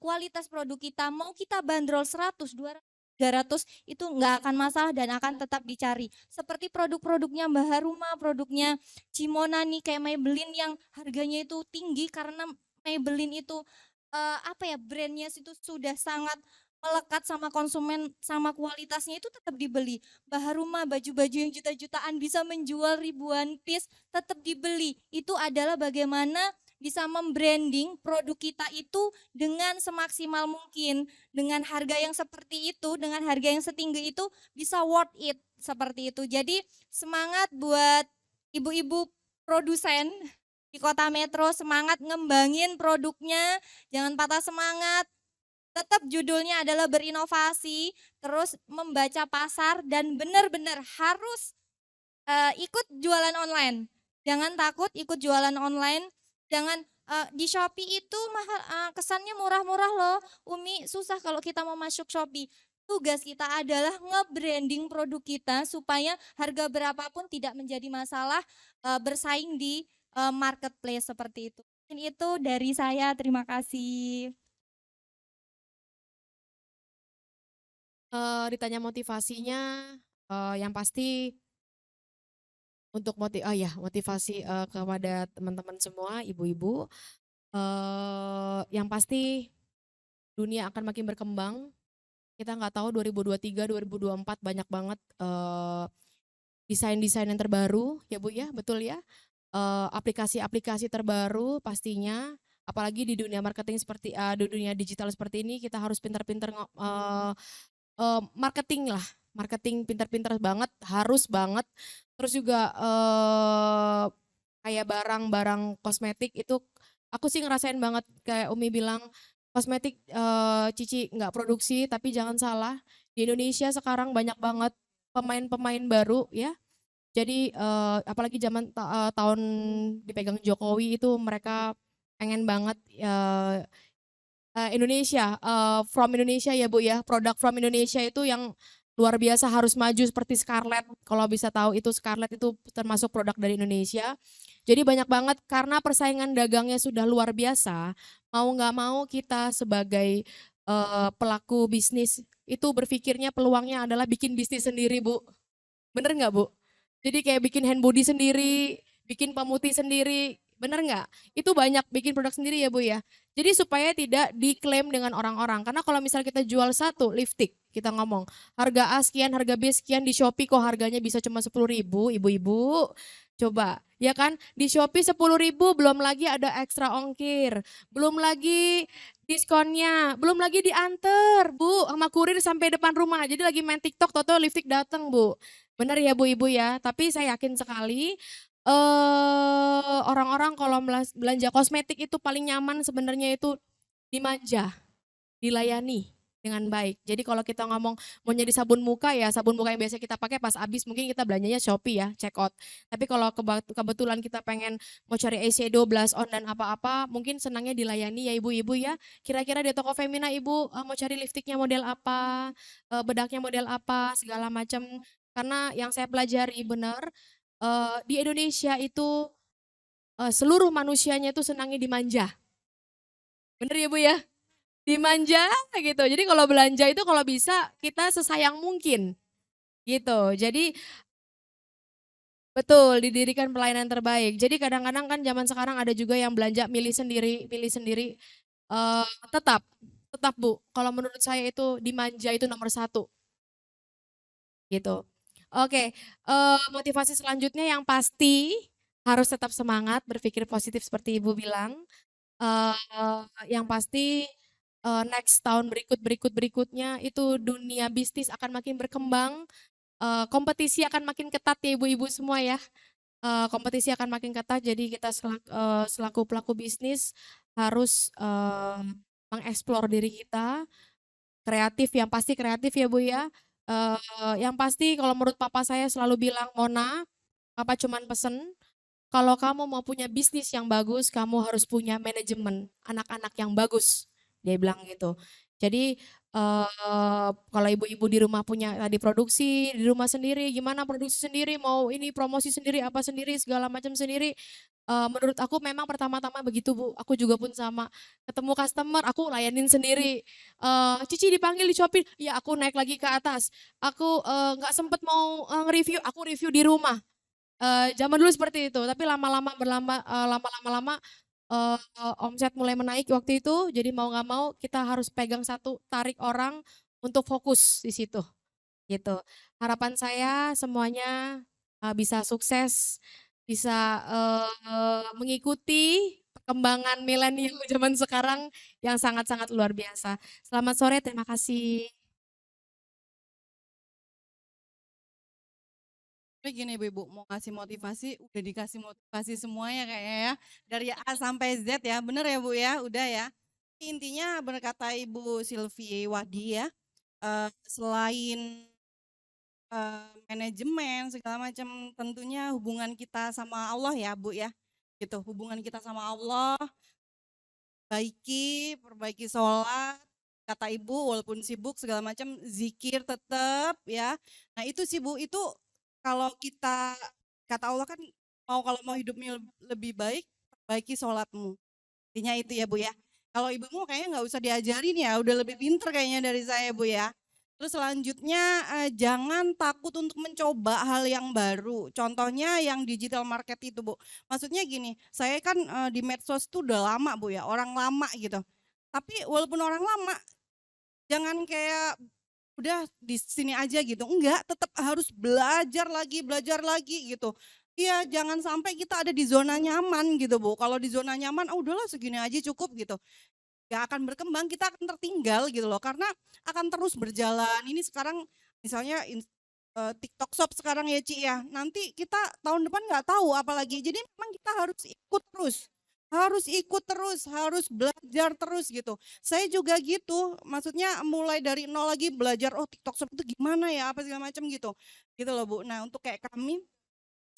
kualitas produk kita, mau kita bandrol 100, 200, 300 itu nggak akan masalah dan akan tetap dicari. Seperti produk-produknya Mbak Haruma, produknya Cimona nih kayak Maybelline yang harganya itu tinggi karena Maybelline itu brandnya itu sudah sangat melekat sama konsumen, sama kualitasnya itu tetap dibeli. Mbak Haruma baju-baju yang juta-jutaan bisa menjual ribuan piece tetap dibeli. Itu adalah bagaimana bisa membranding produk kita itu dengan semaksimal mungkin, dengan harga yang seperti itu, dengan harga yang setinggi itu bisa worth it seperti itu. Jadi semangat buat ibu-ibu produsen di Kota Metro, semangat ngembangin produknya, jangan patah semangat. Tetap judulnya adalah berinovasi, terus membaca pasar dan benar-benar harus ikut jualan online. Jangan takut ikut jualan online. Jangan di Shopee itu mahal, kesannya murah-murah loh. Umi, susah kalau kita mau masuk Shopee. Tugas kita adalah nge-branding produk kita supaya harga berapapun tidak menjadi masalah bersaing di marketplace seperti itu. Itu dari saya, terima kasih. Ditanya motivasinya, yang pasti untuk motivasi kepada teman-teman semua, ibu-ibu, yang pasti dunia akan makin berkembang. Kita nggak tahu 2023, 2024 banyak banget desain-desain yang terbaru, ya Bu ya, betul ya. Aplikasi-aplikasi terbaru pastinya, apalagi di dunia marketing seperti di dunia digital seperti ini, kita harus pintar-pintar marketing lah, marketing pintar-pintar banget, harus banget. Terus juga kayak barang-barang kosmetik itu aku sih ngerasain banget kayak Umi bilang kosmetik Cici nggak produksi, tapi jangan salah di Indonesia sekarang banyak banget pemain-pemain baru ya. Jadi apalagi zaman tahun dipegang Jokowi itu mereka pengen banget Indonesia, from Indonesia ya Bu ya, produk from Indonesia itu yang luar biasa harus maju seperti Scarlett. Kalau bisa tahu itu Scarlett itu termasuk produk dari Indonesia. Jadi banyak banget karena persaingan dagangnya sudah luar biasa. Mau nggak mau kita sebagai pelaku bisnis itu berpikirnya peluangnya adalah bikin bisnis sendiri Bu. Bener nggak Bu? Jadi kayak bikin hand body sendiri, bikin pemutih sendiri. Bener nggak? Itu banyak bikin produk sendiri ya Bu ya. Jadi supaya tidak diklaim dengan orang-orang. Karena kalau misal kita jual satu lipstick, kita ngomong harga A sekian, harga B sekian, di Shopee kok harganya bisa cuma 10.000, ibu-ibu. Coba, ya kan? Di Shopee 10.000, belum lagi ada ekstra ongkir. Belum lagi diskonnya, belum lagi diantar Bu sama kurir sampai depan rumah. Jadi lagi main TikTok, toto lipstick datang Bu. Benar ya Bu Ibu ya, tapi saya yakin sekali orang-orang kalau belanja kosmetik itu paling nyaman sebenarnya itu dimanja, dilayani dengan baik. Jadi kalau kita ngomong mau nyari sabun muka ya sabun muka yang biasa kita pakai pas habis mungkin kita belanjanya Shopee ya, check out. Tapi kalau kebetulan kita pengen mau cari eyeshadow, blush on dan apa-apa, mungkin senangnya dilayani ya ibu-ibu ya. Kira-kira di toko Femina ibu mau cari lipstiknya model apa, bedaknya model apa, segala macam. Karena yang saya pelajari benar di Indonesia itu seluruh manusianya itu senangnya dimanja. Bener ya Bu ya? Dimanja gitu. Jadi kalau belanja itu kalau bisa kita sesayang mungkin gitu. Jadi betul didirikan pelayanan terbaik. Jadi kadang-kadang kan zaman sekarang ada juga yang belanja milih sendiri. Tetap Bu. Kalau menurut saya itu dimanja itu nomor 1 gitu. Oke, motivasi selanjutnya yang pasti harus tetap semangat, berpikir positif seperti Ibu bilang. Yang pasti next tahun berikutnya itu dunia bisnis akan makin berkembang, kompetisi akan makin ketat ya ibu-ibu semua ya. Kompetisi akan makin ketat, jadi kita selaku pelaku bisnis harus mengeksplor diri kita, kreatif, yang pasti kreatif ya Bu ya. Yang pasti kalau menurut papa saya selalu bilang, Mona, papa cuman pesen, kalau kamu mau punya bisnis yang bagus, kamu harus punya manajemen anak-anak yang bagus. Dia bilang gitu. Jadi kalau ibu-ibu di rumah punya tadi produksi di rumah sendiri, gimana produksi sendiri, mau ini promosi sendiri, apa sendiri, segala macam sendiri. Menurut aku memang pertama-tama begitu Bu. Aku juga pun sama. Ketemu customer, aku layanin sendiri. Cici dipanggil di Shopee, ya aku naik lagi ke atas. Aku nggak sempet mau nge-review, aku review di rumah. Zaman dulu seperti itu, tapi lama-lama omset mulai menaik waktu itu, jadi mau nggak mau kita harus pegang satu, tarik orang untuk fokus di situ, gitu. Harapan saya semuanya bisa sukses, bisa mengikuti perkembangan milenial zaman sekarang yang sangat-sangat luar biasa. Selamat sore, terima kasih. Gini Ibu, mau ngasih motivasi, udah dikasih motivasi semuanya kayaknya ya. Dari A sampai Z ya, bener ya Bu ya, udah ya. Intinya berkata Ibu Sylvie Wadi ya, selain manajemen segala macam, tentunya hubungan kita sama Allah ya Bu ya. Gitu, hubungan kita sama Allah, perbaiki sholat, kata Ibu walaupun sibuk segala macam, zikir tetap ya. Nah itu sih Bu, itu kalau kita, kata Allah kan kalau mau hidupnya lebih baik, perbaiki sholatmu. Intinya itu ya Bu ya. Kalau ibumu kayaknya nggak usah diajarin ya, udah lebih pinter kayaknya dari saya Bu ya. Terus selanjutnya jangan takut untuk mencoba hal yang baru. Contohnya yang digital market itu Bu. Maksudnya gini, saya kan di medsos tuh udah lama Bu ya, orang lama gitu. Tapi walaupun orang lama, jangan kayak udah di sini aja gitu. Enggak, tetap harus belajar lagi gitu. Iya, jangan sampai kita ada di zona nyaman gitu Bu. Kalau di zona nyaman, udahlah segini aja cukup gitu. Gak akan berkembang, kita akan tertinggal gitu loh. Karena akan terus berjalan. Ini sekarang misalnya TikTok Shop sekarang ya Ci ya. Nanti kita tahun depan nggak tahu apalagi. Jadi memang kita harus ikut terus, harus belajar terus gitu. Saya juga gitu, maksudnya mulai dari nol lagi belajar, oh TikTok Shop itu gimana ya, apa segala macam gitu. Gitu loh Bu. Nah untuk kayak kami,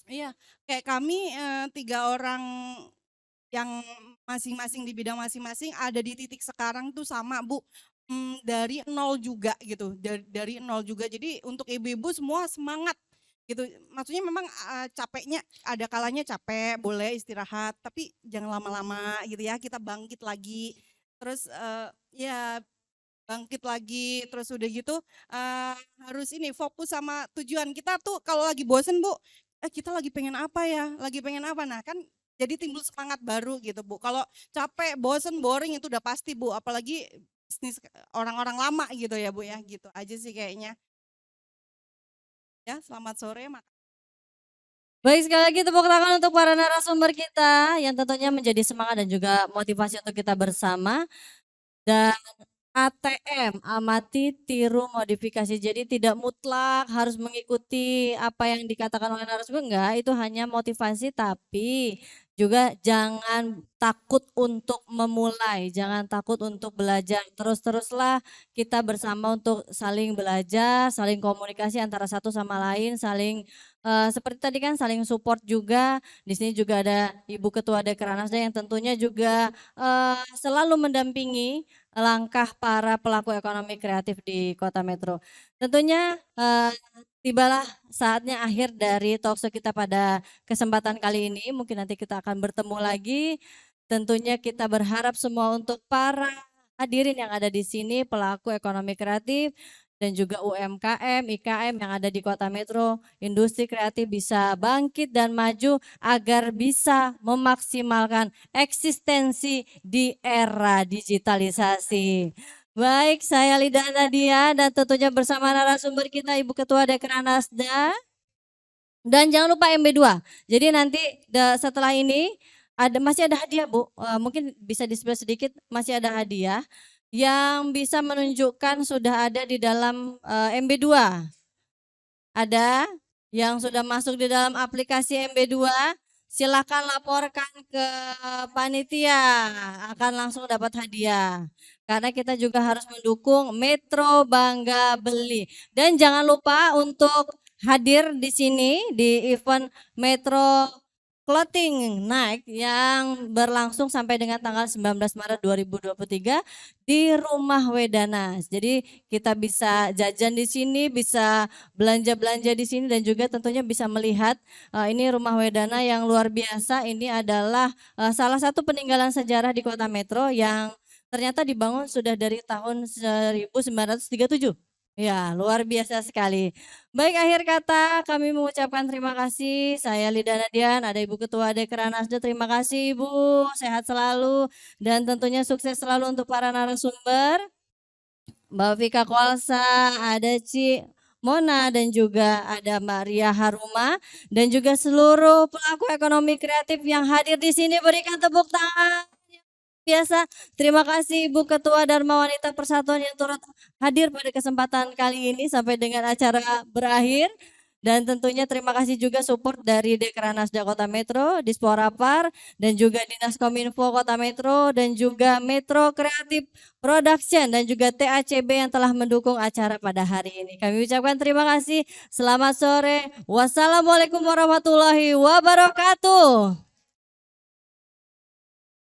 iya kayak kami 3 orang yang masing-masing di bidang masing-masing ada di titik sekarang tuh sama Bu. Dari nol juga gitu, dari nol juga. Jadi untuk ibu-ibu semua semangat gitu. Maksudnya memang capeknya, ada kalanya capek, boleh istirahat, tapi jangan lama-lama gitu ya. Kita bangkit lagi, terus ya bangkit lagi, terus udah gitu harus ini fokus sama tujuan kita tuh. Kalau lagi bosen Bu, kita lagi pengen apa ya, lagi pengen apa, nah kan jadi timbul semangat baru gitu Bu. Kalau capek, bosen, boring itu udah pasti Bu, apalagi bisnis orang-orang lama gitu ya Bu ya, gitu aja sih kayaknya. Ya, selamat sore. Baik, sekali lagi tepuk tangan untuk para narasumber kita yang tentunya menjadi semangat dan juga motivasi untuk kita bersama. Dan ATM, amati, tiru, modifikasi. Jadi tidak mutlak harus mengikuti apa yang dikatakan oleh narasumber, enggak, itu hanya motivasi, tapi juga jangan takut untuk memulai, jangan takut untuk belajar. Terus-teruslah kita bersama untuk saling belajar, saling komunikasi antara satu sama lain, saling seperti tadi kan saling support juga. Di sini juga ada Ibu Ketua Dekranasda yang tentunya juga selalu mendampingi langkah para pelaku ekonomi kreatif di Kota Metro. Tentunya tibalah saatnya akhir dari talkshow kita pada kesempatan kali ini. Mungkin nanti kita akan bertemu lagi. Tentunya kita berharap semua untuk para hadirin yang ada di sini, pelaku ekonomi kreatif dan juga UMKM, IKM yang ada di Kota Metro, industri kreatif bisa bangkit dan maju agar bisa memaksimalkan eksistensi di era digitalisasi. Baik, saya Lida Nadia dan tentunya bersama narasumber kita Ibu Ketua Dekranasda. Dan jangan lupa MB2. Jadi nanti setelah ini masih ada hadiah, Bu. Mungkin bisa di-sebelah sedikit, masih ada hadiah yang bisa menunjukkan sudah ada di dalam MB2. Ada yang sudah masuk di dalam aplikasi MB2, silakan laporkan ke panitia, akan langsung dapat hadiah. Karena kita juga harus mendukung Metro Bangga Beli. Dan jangan lupa untuk hadir di sini di event Metro Clothing Night yang berlangsung sampai dengan tanggal 19 Maret 2023 di Rumah Wedanas. Jadi kita bisa jajan di sini, bisa belanja-belanja di sini dan juga tentunya bisa melihat ini Rumah Wedana yang luar biasa. Ini adalah salah satu peninggalan sejarah di Kota Metro yang ternyata dibangun sudah dari tahun 1937. Ya, luar biasa sekali. Baik, akhir kata kami mengucapkan terima kasih. Saya Lida Nadian, ada Ibu Ketua Dekranasda. Terima kasih Ibu, sehat selalu dan tentunya sukses selalu untuk para narasumber. Mbak Vika Kualsa, ada Ci Mona dan juga ada Mbak Ria Haruma dan juga seluruh pelaku ekonomi kreatif yang hadir di sini, berikan tepuk tangan. Biasa, terima kasih Ibu Ketua Dharma Wanita Persatuan yang turut hadir pada kesempatan kali ini sampai dengan acara berakhir. Dan tentunya terima kasih juga support dari Dekranasda Kota Metro, Disporapar, dan juga Dinas Kominfo Kota Metro, dan juga Metro Creative Production, dan juga TACB yang telah mendukung acara pada hari ini. Kami ucapkan terima kasih, selamat sore, wassalamualaikum warahmatullahi wabarakatuh.